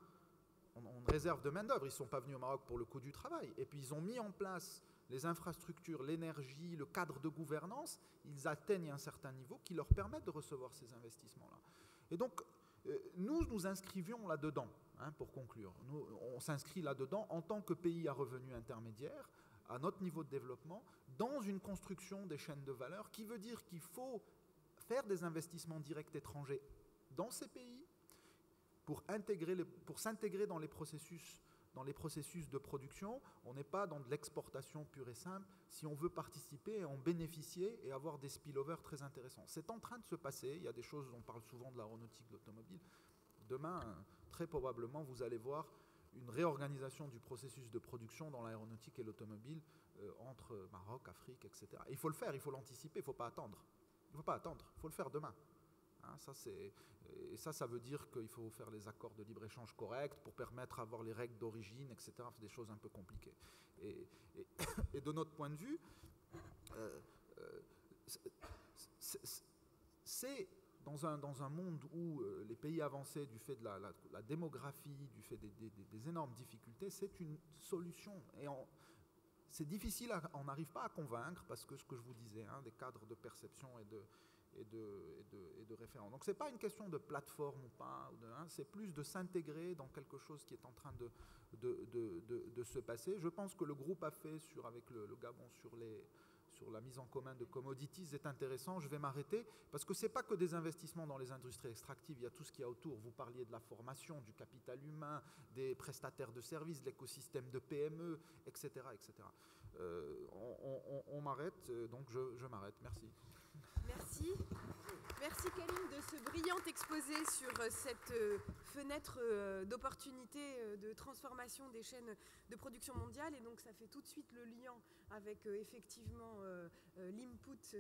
on réserve de main-d'œuvre, ils ne sont pas venus au Maroc pour le coût du travail. Et puis ils ont mis en place les infrastructures, l'énergie, le cadre de gouvernance, ils atteignent un certain niveau qui leur permettent de recevoir ces investissements-là. Et donc, nous inscrivions là-dedans, pour conclure. On s'inscrit là-dedans en tant que pays à revenus intermédiaires, à notre niveau de développement, dans une construction des chaînes de valeur, qui veut dire qu'il faut faire des investissements directs étrangers dans ces pays pour s'intégrer dans les processus de production. On n'est pas dans de l'exportation pure et simple. Si on veut participer et en bénéficier et avoir des spillovers très intéressants. C'est en train de se passer. Il y a des choses, on parle souvent de l'aéronautique, de l'automobile. Demain, très probablement, vous allez voir une réorganisation du processus de production dans l'aéronautique et l'automobile entre Maroc, Afrique, etc. Et il faut le faire, il faut l'anticiper, il ne faut pas attendre. Il ne faut pas attendre, il faut le faire demain. Hein, ça veut dire qu'il faut faire les accords de libre-échange corrects pour permettre d'avoir les règles d'origine, etc. C'est des choses un peu compliquées. Et de notre point de vue, c'est dans un monde où les pays avancés, du fait de la démographie, du fait des énormes difficultés, c'est une solution. Et c'est difficile, on n'arrive pas à convaincre, parce que ce que je vous disais, des cadres de perception et de référence. Donc ce n'est pas une question de plateforme ou pas, c'est plus de s'intégrer dans quelque chose qui est en train de se passer. Je pense que le groupe a fait avec le Gabon sur la mise en commun de commodities est intéressant. Je vais m'arrêter parce que ce n'est pas que des investissements dans les industries extractives, il y a tout ce qu'il y a autour. Vous parliez de la formation, du capital humain, des prestataires de services, de l'écosystème de PME, etc. etc. On m'arrête, donc je m'arrête. Merci. Merci. Merci Kaline de ce brillant exposé sur cette fenêtre d'opportunité de transformation des chaînes de production mondiale. Et donc ça fait tout de suite le lien avec effectivement l'input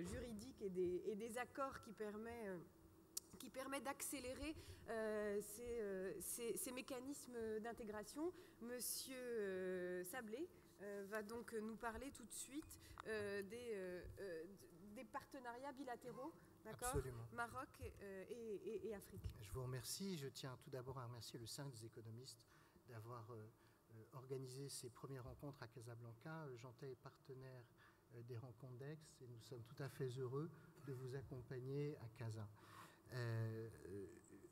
juridique et des accords qui permet d'accélérer ces mécanismes d'intégration. Monsieur Sablé va donc nous parler tout de suite des partenariats bilatéraux, d'accord, Maroc et Afrique. Je vous remercie. Je tiens tout d'abord à remercier le Cercle des économistes d'avoir organisé ces premières rencontres à Casablanca. Jeantet est partenaire des rencontres d'Aix et nous sommes tout à fait heureux de vous accompagner à Casa.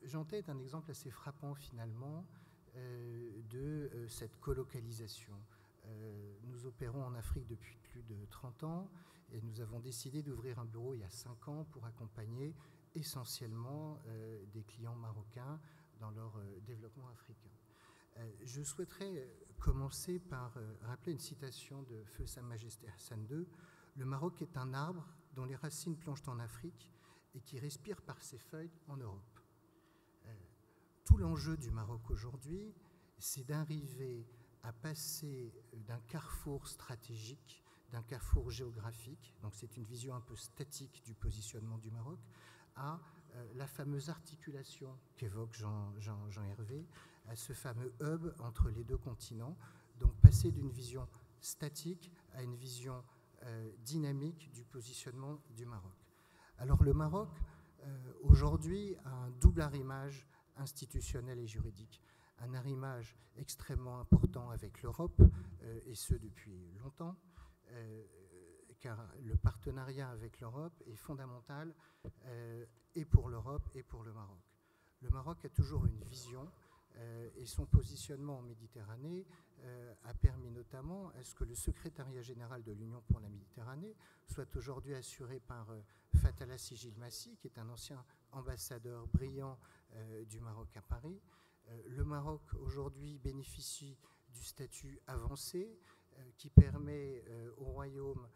Jeantet est un exemple assez frappant finalement de cette colocalisation. Nous opérons en Afrique depuis plus de 30 ans et nous avons décidé d'ouvrir un bureau il y a 5 ans pour accompagner essentiellement des clients marocains dans leur développement africain. Je souhaiterais commencer par rappeler une citation de Feu Sa Majesté Hassan II. « Le Maroc est un arbre dont les racines plongent en Afrique et qui respire par ses feuilles en Europe. » Tout l'enjeu du Maroc aujourd'hui, c'est d'arriver à passer d'un carrefour stratégique, d'un carrefour géographique, donc c'est une vision un peu statique du positionnement du Maroc, à la fameuse articulation qu'évoque Jean Hervé, à ce fameux hub entre les deux continents, donc passer d'une vision statique à une vision dynamique du positionnement du Maroc. Alors le Maroc, aujourd'hui, a un double arrimage institutionnel et juridique. Un arrimage extrêmement important avec l'Europe, et ce depuis longtemps, car le partenariat avec l'Europe est fondamental et pour l'Europe et pour le Maroc. Le Maroc a toujours une vision et son positionnement en Méditerranée a permis notamment à ce que le secrétariat général de l'Union pour la Méditerranée soit aujourd'hui assuré par Fatala Sijil-Massi, qui est un ancien ambassadeur brillant du Maroc à Paris. Le Maroc aujourd'hui bénéficie du statut avancé qui permet au Royaume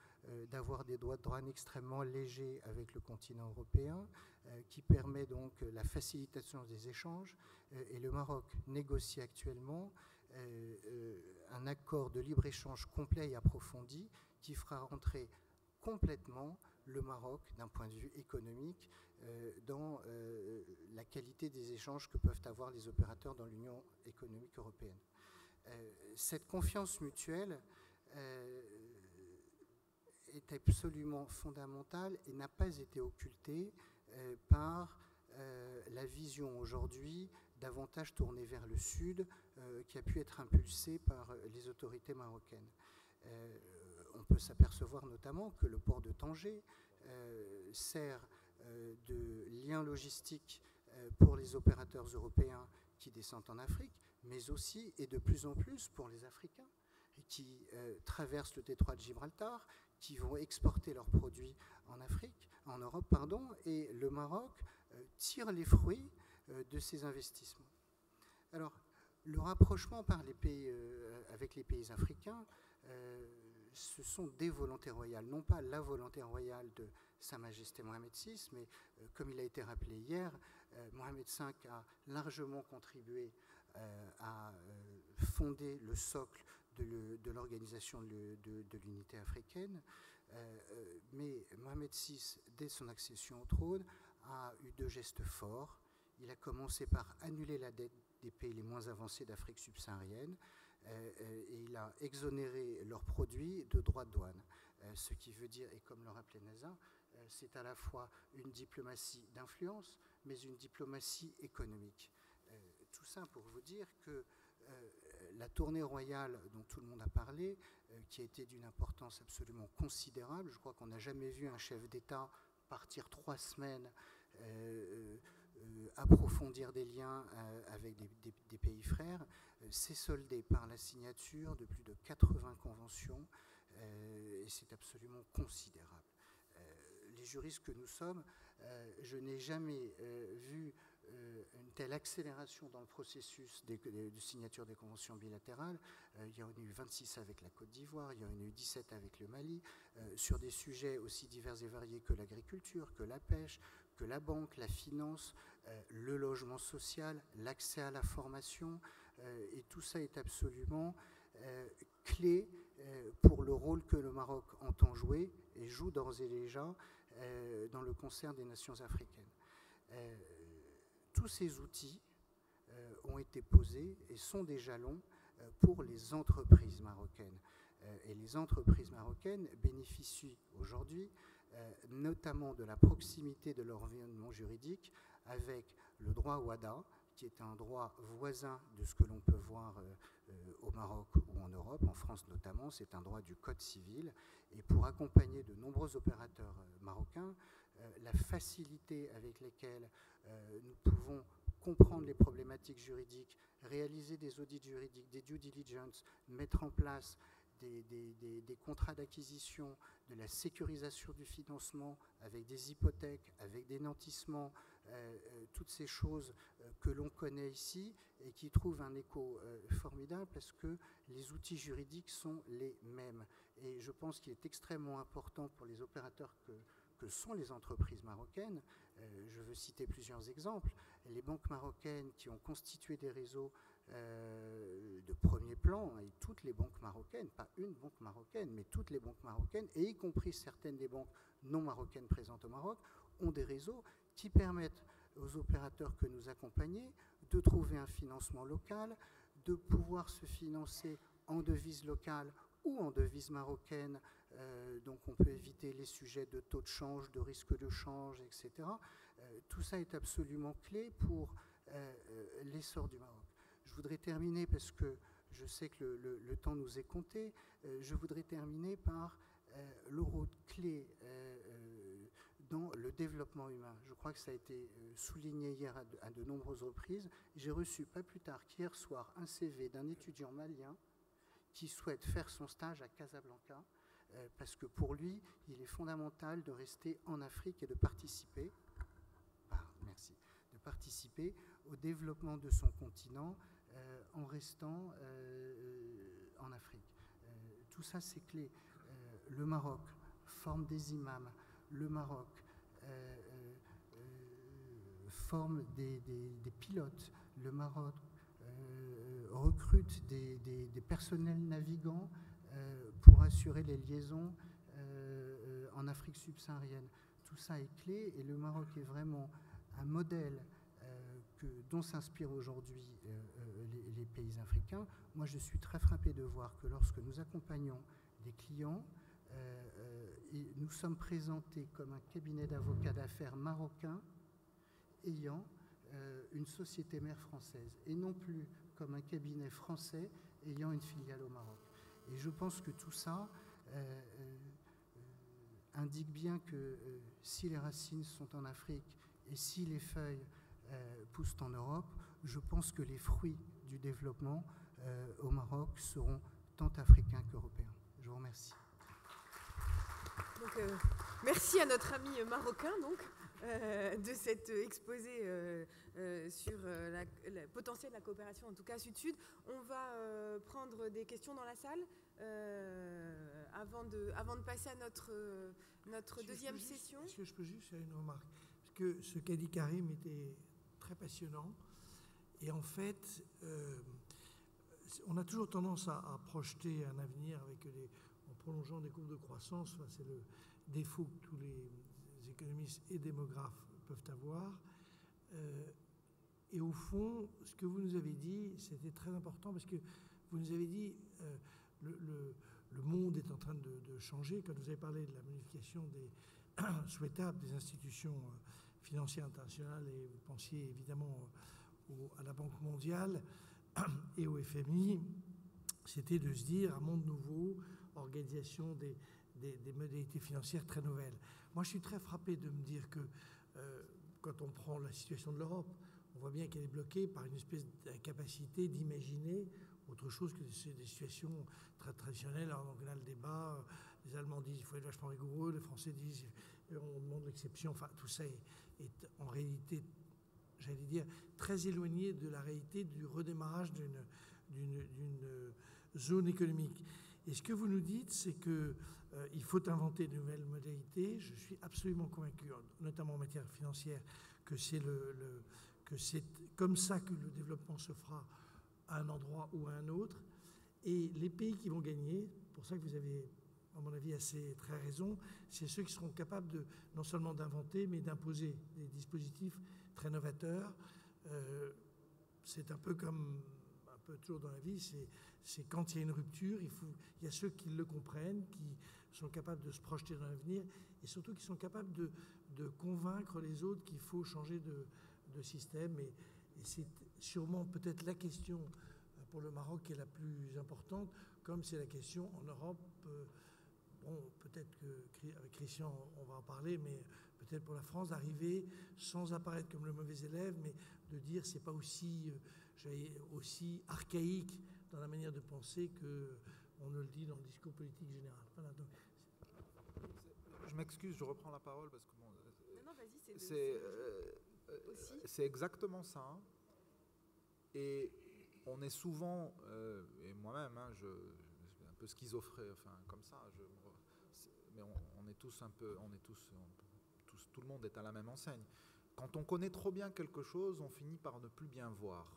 d'avoir des droits de douane extrêmement légers avec le continent européen, qui permet donc la facilitation des échanges. Et le Maroc négocie actuellement un accord de libre-échange complet et approfondi qui fera rentrer complètement le Maroc, d'un point de vue économique, dans la qualité des échanges que peuvent avoir les opérateurs dans l'Union économique européenne. Cette confiance mutuelle est absolument fondamentale et n'a pas été occultée par la vision aujourd'hui davantage tournée vers le sud qui a pu être impulsée par les autorités marocaines. On peut s'apercevoir notamment que le port de Tanger sert de lien logistique pour les opérateurs européens qui descendent en Afrique, mais aussi et de plus en plus pour les Africains qui traversent le détroit de Gibraltar, qui vont exporter leurs produits en Afrique, en Europe, pardon, et le Maroc tire les fruits de ces investissements. Alors, le rapprochement par les pays, avec les pays africains, ce sont des volontés royales, non pas la volonté royale de Sa Majesté Mohamed VI, mais comme il a été rappelé hier, Mohamed V a largement contribué à fonder le socle de l'organisation de l'unité africaine, mais Mohamed VI, dès son accession au trône, a eu deux gestes forts. Il a commencé par annuler la dette des pays les moins avancés d'Afrique subsaharienne, et il a exonéré leurs produits de droits de douane. Ce qui veut dire, et comme le rappelait Nazin, c'est à la fois une diplomatie d'influence, mais une diplomatie économique. Tout ça pour vous dire que la tournée royale dont tout le monde a parlé, qui a été d'une importance absolument considérable, je crois qu'on n'a jamais vu un chef d'État partir 3 semaines approfondir des liens avec des pays frères, s'est soldé par la signature de plus de 80 conventions, et c'est absolument considérable. Les juristes que nous sommes, je n'ai jamais vu une telle accélération dans le processus de signature des conventions bilatérales. Il y en a eu 26 avec la Côte d'Ivoire, il y en a eu 17 avec le Mali, sur des sujets aussi divers et variés que l'agriculture, que la pêche, que la banque, la finance, le logement social, l'accès à la formation, et tout ça est absolument clé pour le rôle que le Maroc entend jouer et joue d'ores et déjà dans le concert des nations africaines. Tous ces outils ont été posés et sont des jalons pour les entreprises marocaines. Et les entreprises marocaines bénéficient aujourd'hui notamment de la proximité de leur environnement juridique avec le droit WADA, qui est un droit voisin de ce que l'on peut voir au Maroc ou en Europe, en France notamment, c'est un droit du Code civil. Et pour accompagner de nombreux opérateurs marocains, la facilité avec laquelle nous pouvons comprendre les problématiques juridiques, réaliser des audits juridiques, des due diligence, mettre en place des contrats d'acquisition, de la sécurisation du financement, avec des hypothèques, avec des nantissements, toutes ces choses que l'on connaît ici et qui trouvent un écho formidable parce que les outils juridiques sont les mêmes. Et je pense qu'il est extrêmement important pour les opérateurs que sont les entreprises marocaines. Je veux citer plusieurs exemples. Les banques marocaines qui ont constitué des réseaux de premier plan, et toutes les banques marocaines, pas une banque marocaine, mais toutes les banques marocaines, et y compris certaines des banques non marocaines présentes au Maroc, ont des réseaux qui permettent aux opérateurs que nous accompagnons de trouver un financement local, de pouvoir se financer en devise locale ou en devise marocaine. Donc on peut éviter les sujets de taux de change, de risque de change, etc. Tout ça est absolument clé pour l'essor du Maroc. Je voudrais terminer, parce que je sais que le temps nous est compté, je voudrais terminer par le rôle clé dans le développement humain. Je crois que ça a été souligné hier à de nombreuses reprises. J'ai reçu pas plus tard qu'hier soir un CV d'un étudiant malien qui souhaite faire son stage à Casablanca, parce que pour lui, il est fondamental de rester en Afrique et de participer au développement de son continent en restant en Afrique. Tout ça, c'est clé. Le Maroc forme des imams, le Maroc forme des pilotes, le Maroc recrute des personnels navigants pour assurer les liaisons en Afrique subsaharienne. Tout ça est clé et le Maroc est vraiment un modèle dont s'inspirent aujourd'hui les pays africains. Moi, je suis très frappé de voir que lorsque nous accompagnons des clients, nous sommes présentés comme un cabinet d'avocats d'affaires marocain ayant une société mère française et non plus comme un cabinet français ayant une filiale au Maroc. Et je pense que tout ça indique bien que si les racines sont en Afrique et si les feuilles poussent en Europe, je pense que les fruits du développement au Maroc seront tant africains qu'européens. Je vous remercie. Donc, merci à notre ami marocain de cet exposé sur le potentiel de la coopération, en tout cas Sud-Sud. On va prendre des questions dans la salle avant de passer à notre deuxième session. Est-ce que je peux juste faire une remarque? Parce que ce qu'a dit Karim était très passionnant. Et en fait, on a toujours tendance à projeter un avenir en prolongeant des courbes de croissance. Enfin, c'est le défaut que tous les économistes et démographes peuvent avoir. Et au fond, ce que vous nous avez dit, c'était très important parce que vous nous avez dit le monde est en train de changer. Quand vous avez parlé de la modification souhaitable des institutions financières internationales, et vous pensiez évidemment à la Banque mondiale et au FMI, c'était de se dire un monde nouveau, organisation des modalités financières très nouvelles. Moi, je suis très frappé de me dire que quand on prend la situation de l'Europe, on voit bien qu'elle est bloquée par une espèce d'incapacité d'imaginer autre chose que des situations très traditionnelles. Alors, donc, on a le débat, les Allemands disent qu'il faut être vachement rigoureux, les Français disent on demande l'exception. Enfin, tout ça est en réalité, j'allais dire, très éloigné de la réalité du redémarrage d'une zone économique. Et ce que vous nous dites, c'est qu'il faut inventer de nouvelles modalités. Je suis absolument convaincu, notamment en matière financière, que c'est comme ça que le développement se fera à un endroit ou à un autre. Et les pays qui vont gagner, pour ça que vous avez, à mon avis, très raison, c'est ceux qui seront capables non seulement d'inventer, mais d'imposer des dispositifs très novateurs. C'est un peu comme toujours dans la vie, c'est quand il y a une rupture, il y a ceux qui le comprennent, qui sont capables de se projeter dans l'avenir, et surtout qui sont capables de convaincre les autres qu'il faut changer de système. Et c'est sûrement peut-être la question pour le Maroc qui est la plus importante, comme c'est la question en Europe. Peut-être qu'avec Christian, on va en parler, mais peut-être pour la France, d'arriver sans apparaître comme le mauvais élève, mais de dire c'est pas aussi archaïque dans la manière de penser que on ne le dit dans le discours politique général. Voilà, donc, Je m'excuse, je reprends la parole parce que bon, Non, vas-y, aussi. c'est exactement ça. Et on est souvent, et moi-même, hein, je suis un peu schizophrène, enfin comme ça, mais on est tous un peu, tout le monde est à la même enseigne. Quand on connaît trop bien quelque chose, on finit par ne plus bien voir.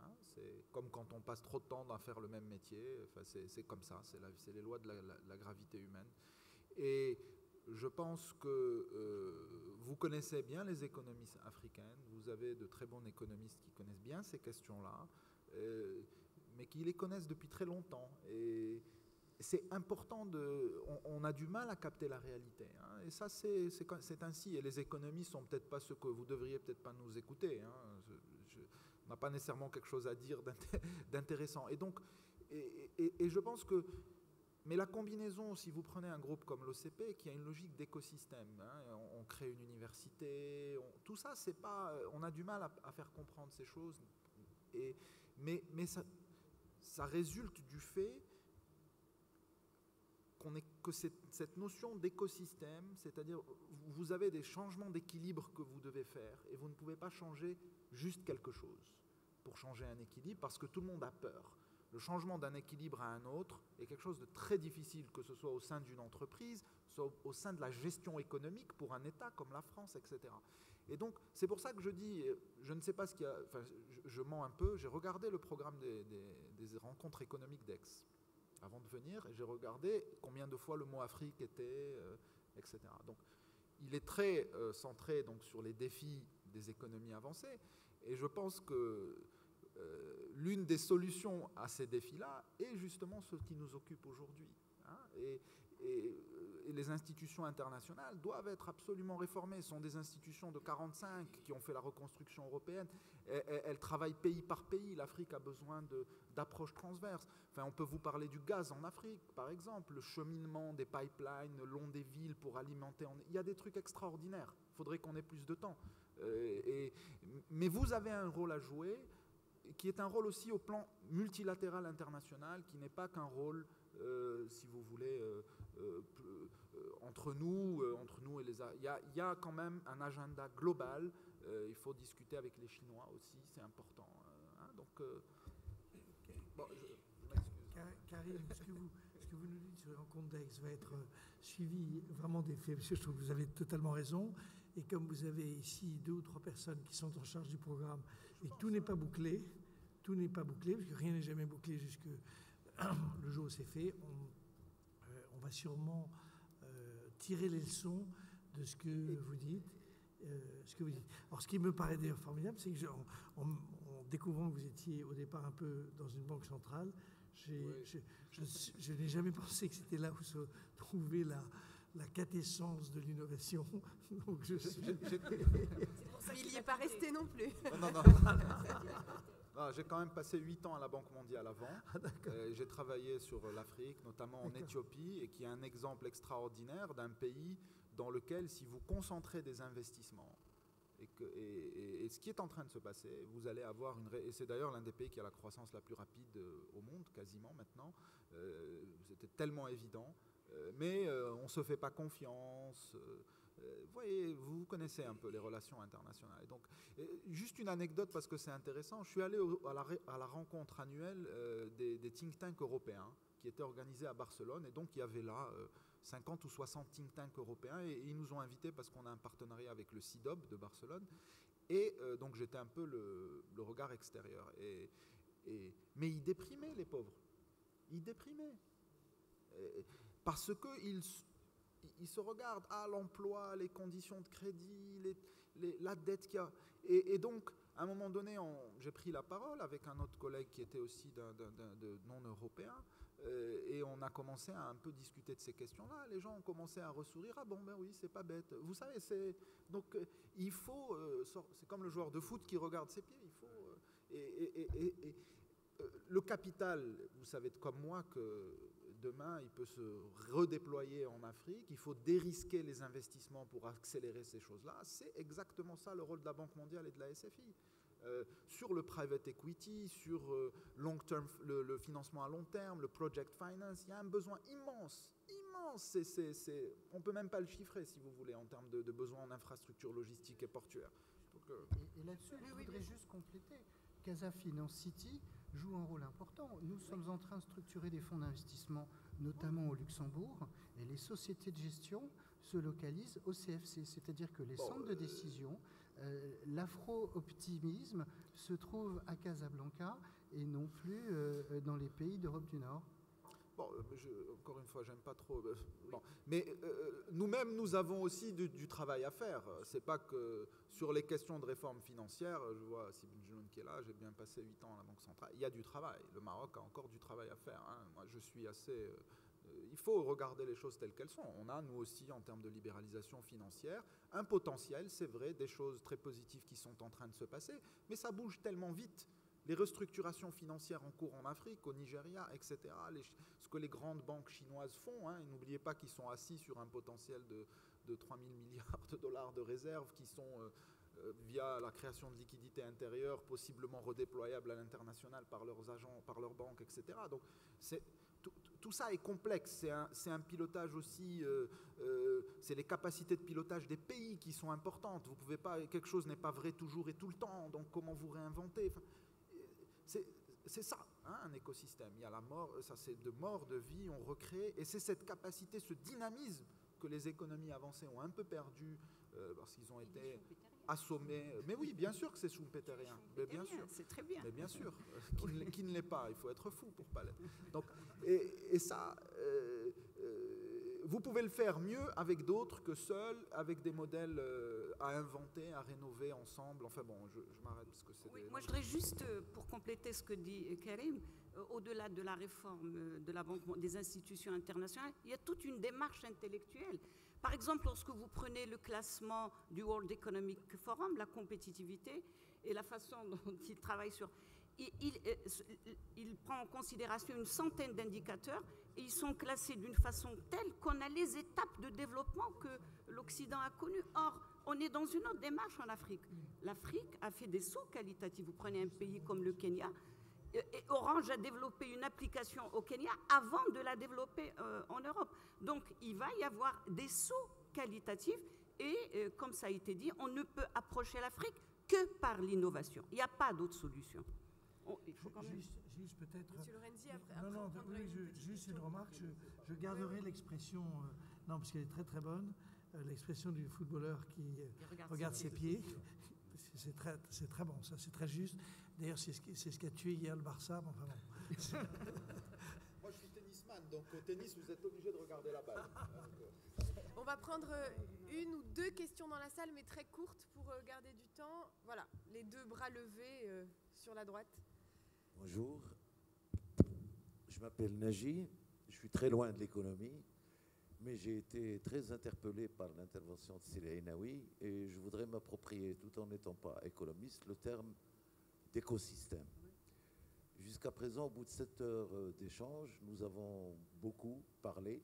Hein, c'est comme quand on passe trop de temps à faire le même métier. Enfin, c'est comme ça, c'est les lois de la gravité humaine. Et je pense que vous connaissez bien les économies africaines, vous avez de très bons économistes qui connaissent bien ces questions-là, mais qui les connaissent depuis très longtemps. Et c'est important, on a du mal à capter la réalité. Hein, et ça, c'est ainsi. Et les économistes ne sont peut-être pas ceux que vous devriez peut-être pas nous écouter. Hein, on n'a pas nécessairement quelque chose à dire d'intéressant. Et donc, et je pense que mais la combinaison, si vous prenez un groupe comme l'OCP, qui a une logique d'écosystème, hein, on crée une université, tout ça, c'est pas, on a du mal à faire comprendre ces choses, mais ça résulte du fait que cette notion d'écosystème, c'est-à-dire vous avez des changements d'équilibre que vous devez faire, et vous ne pouvez pas changer juste quelque chose pour changer un équilibre, parce que tout le monde a peur. Le changement d'un équilibre à un autre est quelque chose de très difficile, que ce soit au sein d'une entreprise, soit au sein de la gestion économique pour un État comme la France, etc. Et donc, c'est pour ça que je dis, je ne sais pas ce qu'il y a, enfin, je mens un peu, j'ai regardé le programme des rencontres économiques d'Aix avant de venir, et j'ai regardé combien de fois le mot Afrique était, etc. Donc, il est très centré donc, sur les défis des économies avancées, et je pense que l'une des solutions à ces défis-là est justement ce qui nous occupe aujourd'hui. Hein, et les institutions internationales doivent être absolument réformées. Ce sont des institutions de 1945 qui ont fait la reconstruction européenne. Elles travaillent pays par pays. L'Afrique a besoin d'approches transverses. Enfin, on peut vous parler du gaz en Afrique, par exemple, le cheminement des pipelines le long des villes pour alimenter. Il y a des trucs extraordinaires. Il faudrait qu'on ait plus de temps. Mais vous avez un rôle à jouer, qui est un rôle aussi au plan multilatéral international, qui n'est pas qu'un rôle, si vous voulez, entre nous et les... Il y a quand même un agenda global. Il faut discuter avec les Chinois aussi, c'est important. Hein, donc, bon, je m'excuse. Karim, ce que vous nous dites sur les rencontres d'Aix va être suivi vraiment des faits, parce que je trouve que vous avez totalement raison. Et comme vous avez ici 2 ou 3 personnes qui sont en charge du programme, et que tout n'est pas bouclé, parce que rien n'est jamais bouclé jusque le jour où c'est fait, on va sûrement tirer les leçons de ce que vous dites. Alors, ce qui me paraît d'ailleurs formidable, c'est que en découvrant que vous étiez au départ un peu dans une banque centrale, je n'ai jamais pensé que c'était là où se trouvait la quintessence de l'innovation. Donc Il n'y est pas resté non plus. Non, j'ai quand même passé 8 ans à la Banque mondiale avant. J'ai travaillé sur l'Afrique, notamment en Éthiopie, et qui est un exemple extraordinaire d'un pays dans lequel, si vous concentrez des investissements, et ce qui est en train de se passer, vous allez avoir et c'est d'ailleurs l'un des pays qui a la croissance la plus rapide au monde, quasiment maintenant. C'était tellement évident. Mais on ne se fait pas confiance. Vous voyez, vous connaissez un peu les relations internationales. Donc, juste une anecdote parce que c'est intéressant. Je suis allé à la rencontre annuelle des think tanks européens qui était organisée à Barcelone. Et donc, il y avait là 50 ou 60 think tanks européens. Et ils nous ont invités parce qu'on a un partenariat avec le CIDOB de Barcelone. Et donc, j'étais un peu le regard extérieur. Mais ils déprimaient, les pauvres. Ils déprimaient. Parce qu'ils se regardent à l'emploi, les conditions de crédit, la dette qu'il y a. Et donc, à un moment donné, j'ai pris la parole avec un autre collègue qui était aussi de non-européen, et on a commencé à un peu discuter de ces questions-là. Les gens ont commencé à ressourire. Ah bon, ben oui, c'est pas bête. Vous savez, donc il faut... c'est comme le joueur de foot qui regarde ses pieds. Il faut... le capital, vous savez comme moi que... Demain, il peut se redéployer en Afrique. Il faut dérisquer les investissements pour accélérer ces choses-là. C'est exactement ça le rôle de la Banque mondiale et de la SFI. sur le private equity, sur le financement à long terme, le project finance. Il y a un besoin immense. On ne peut même pas le chiffrer, si vous voulez, en termes de besoins en infrastructure logistique et portuaire. Donc, et là-dessus, je voudrais juste compléter. Casa Finance City joue un rôle important. Nous sommes en train de structurer des fonds d'investissement, notamment au Luxembourg, et les sociétés de gestion se localisent au CFC, c'est-à-dire que les centres de décision, l'afro-optimisme se trouve à Casablanca et non plus dans les pays d'Europe du Nord. Bon, encore une fois, j'aime pas trop. Bon. Mais nous-mêmes, nous avons aussi du travail à faire. C'est pas que sur les questions de réforme financière, je vois Sybille June qui est là, j'ai bien passé 8 ans à la Banque centrale. Il y a du travail. Le Maroc a encore du travail à faire. Hein. Moi, je suis assez. Il faut regarder les choses telles qu'elles sont. On a, nous aussi, en termes de libéralisation financière, un potentiel, c'est vrai, des choses très positives qui sont en train de se passer, mais ça bouge tellement vite. Les restructurations financières en cours en Afrique, au Nigeria, etc., ce que les grandes banques chinoises font, hein, n'oubliez pas qu'ils sont assis sur un potentiel de 3 000 milliards de dollars de réserves qui sont, via la création de liquidités intérieures, possiblement redéployables à l'international par leurs agents, par leurs banques, etc. Donc, tout ça est complexe. C'est un pilotage aussi, c'est les capacités de pilotage des pays qui sont importantes. Vous pouvez pas, quelque chose n'est pas vrai toujours et tout le temps, donc comment vous réinventer? Enfin, c'est ça, hein, un écosystème. Il y a la mort, ça c'est de mort, de vie, on recrée, et c'est cette capacité, ce dynamisme que les économies avancées ont un peu perdu parce qu'ils ont été assommés. Mais oui, bien sûr que c'est schumpeterien. Mais bien sûr. C'est très bien. Mais bien sûr, qui ne l'est pas. Il faut être fou pour pas l'être. Donc, et ça, vous pouvez le faire mieux avec d'autres que seul, avec des modèles à inventer, à rénover ensemble. Enfin bon, je m'arrête parce que c'est. Oui, moi, je voudrais juste, pour compléter ce que dit Karim, au-delà de la réforme de la Banque des institutions internationales, il y a toute une démarche intellectuelle. Par exemple, lorsque vous prenez le classement du World Economic Forum, la compétitivité et la façon dont il travaille sur... Il prend en considération une centaine d'indicateurs et ils sont classés d'une façon telle qu'on a les étapes de développement que l'Occident a connues. Or, on est dans une autre démarche en Afrique. L'Afrique a fait des sauts qualitatifs. Vous prenez un pays comme le Kenya, et Orange a développé une application au Kenya avant de la développer en Europe. Donc, il va y avoir des sauts qualitatifs et, comme ça a été dit, on ne peut approcher l'Afrique que par l'innovation. Il n'y a pas d'autre solution. Il faut quand même... Juste peut-être... Monsieur Lorenzi, après non, oui, juste une remarque. Je garderai l'expression... non, parce qu'elle est très très bonne. L'expression du footballeur qui regarde ses pieds. C'est très bon, ça, c'est très juste. D'ailleurs, c'est ce qui a tué hier le Barça. Enfin, bon. Moi, je suis tennisman, donc au tennis, vous êtes obligé de regarder la balle. On va prendre une ou deux questions dans la salle, mais très courtes pour garder du temps. Voilà, les deux bras levés sur la droite. Bonjour, je m'appelle Naji, je suis très loin de l'économie, mais j'ai été très interpellé par l'intervention de Sila Inaoui et je voudrais m'approprier, tout en n'étant pas économiste, le terme d'écosystème. Jusqu'à présent, au bout de 7 heures d'échange, nous avons beaucoup parlé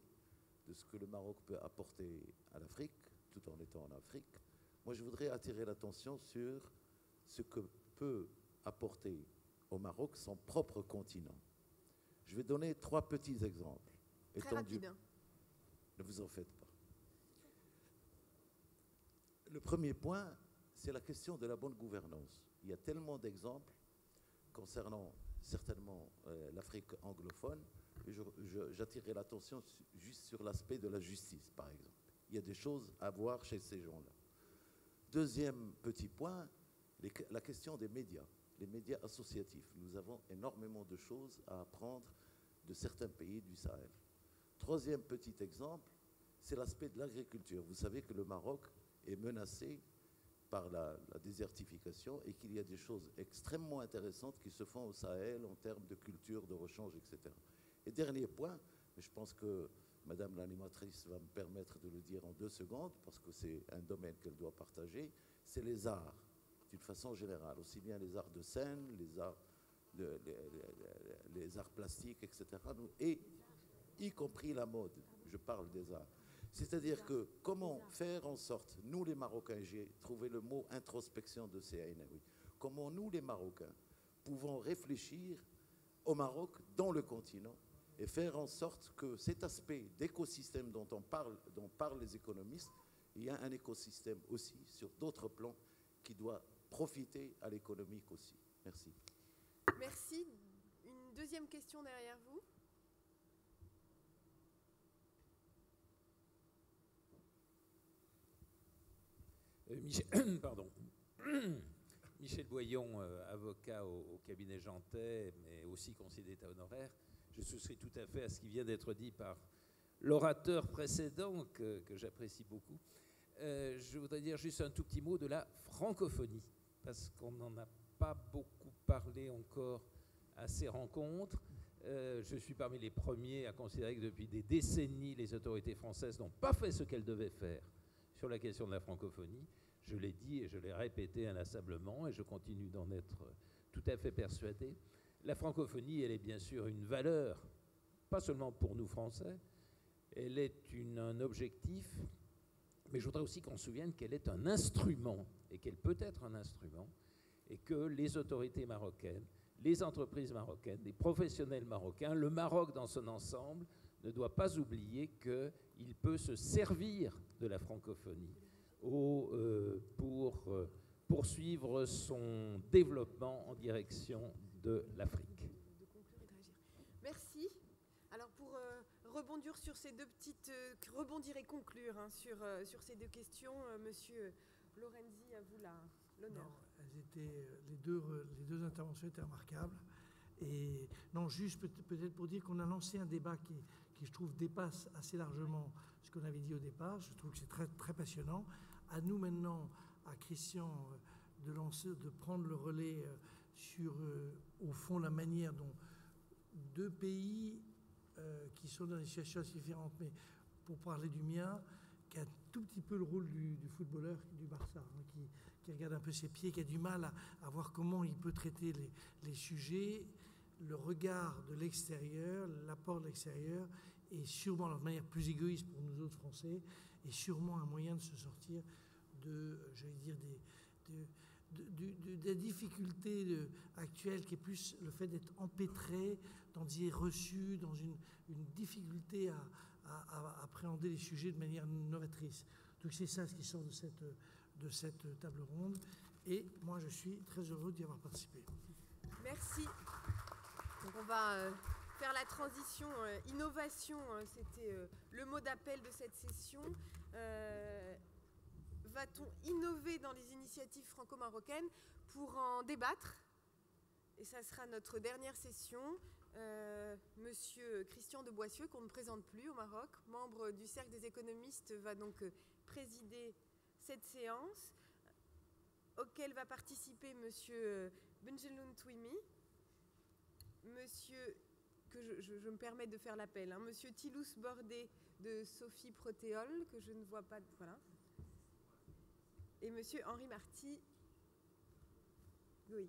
de ce que le Maroc peut apporter à l'Afrique, tout en étant en Afrique. Moi, je voudrais attirer l'attention sur ce que peut apporter au Maroc son propre continent. Je vais donner 3 petits exemples. Très rapide. Ne vous en faites pas. Le premier point, c'est la question de la bonne gouvernance. Il y a tellement d'exemples concernant certainement l'Afrique anglophone, et j'attirerai l'attention juste sur l'aspect de la justice, par exemple. Il y a des choses à voir chez ces gens-là. Deuxième petit point, la question des médias, les médias associatifs. Nous avons énormément de choses à apprendre de certains pays du Sahel. Troisième petit exemple, c'est l'aspect de l'agriculture. Vous savez que le Maroc est menacé par la désertification et qu'il y a des choses extrêmement intéressantes qui se font au Sahel en termes de culture, de rechange, etc. Et dernier point, mais je pense que Madame l'animatrice va me permettre de le dire en 2 secondes, parce que c'est un domaine qu'elle doit partager, c'est les arts, d'une façon générale, aussi bien les arts de scène, les arts plastiques, etc., et y compris la mode, je parle des arts. C'est-à-dire que comment faire en sorte, nous les Marocains, j'ai trouvé le mot introspection de Sila Inaoui, comment nous, les Marocains, pouvons réfléchir au Maroc dans le continent et faire en sorte que cet aspect d'écosystème dont parlent les économistes, il y a un écosystème aussi sur d'autres plans qui doit profiter à l'économique aussi. Merci. Merci. Une deuxième question derrière vous. Pardon. Michel Boyon, avocat au cabinet Jantet, mais aussi conseiller d'État honoraire. Je souscris tout à fait à ce qui vient d'être dit par l'orateur précédent, que j'apprécie beaucoup. Je voudrais dire juste un tout petit mot de la francophonie, parce qu'on n'en a pas beaucoup parlé encore à ces rencontres. Je suis parmi les premiers à considérer que depuis des décennies, les autorités françaises n'ont pas fait ce qu'elles devaient faire sur la question de la francophonie. Je l'ai dit et je l'ai répété inlassablement et je continue d'en être tout à fait persuadé. La francophonie, elle est bien sûr une valeur, pas seulement pour nous Français, elle est un objectif, mais je voudrais aussi qu'on se souvienne qu'elle est un instrument et qu'elle peut être un instrument et que les autorités marocaines, les entreprises marocaines, les professionnels marocains, le Maroc dans son ensemble ne doit pas oublier qu'il peut se servir de la francophonie pour poursuivre son développement en direction de l'Afrique. De conclure et de réagir. Merci. Alors pour rebondir sur ces deux petites... rebondir et conclure sur ces deux questions, Monsieur Lorenzi, à vous l'honneur. Les deux interventions étaient remarquables. Et non, juste peut-être pour dire qu'on a lancé un débat qui, je trouve, dépasse assez largement ce qu'on avait dit au départ. Je trouve que c'est très, très passionnant. À nous maintenant, à Christian, de prendre le relais sur, au fond, la manière dont deux pays qui sont dans des situations assez différentes, mais pour parler du mien, qui a un tout petit peu le rôle du footballeur du Barça, hein, qui regarde un peu ses pieds, qui a du mal à voir comment il peut traiter les sujets, le regard de l'extérieur, l'apport de l'extérieur, et sûrement de manière plus égoïste pour nous autres Français, et sûrement un moyen de se sortir de, j'allais dire, des difficultés actuelles, qui est plus le fait d'être empêtré dans des idées reçues, dans une difficulté à appréhender les sujets de manière novatrice. Donc c'est ça ce qui sort de cette table ronde. Et moi, je suis très heureux d'y avoir participé. Merci. Donc on va faire la transition innovation. C'était le mot d'appel de cette session. Va-t-on innover dans les initiatives franco-marocaines pour en débattre? Et ça sera notre dernière session. Monsieur Christian de Boissieu, qu'on ne présente plus au Maroc, membre du Cercle des économistes, va donc présider cette séance, auquel va participer Monsieur Benjeloun Touimi, Monsieur, que je me permets de faire l'appel, hein, Monsieur Tilous Bordé de Sophie Protéol, que je ne vois pas, voilà, et Monsieur Henri Marty, oui,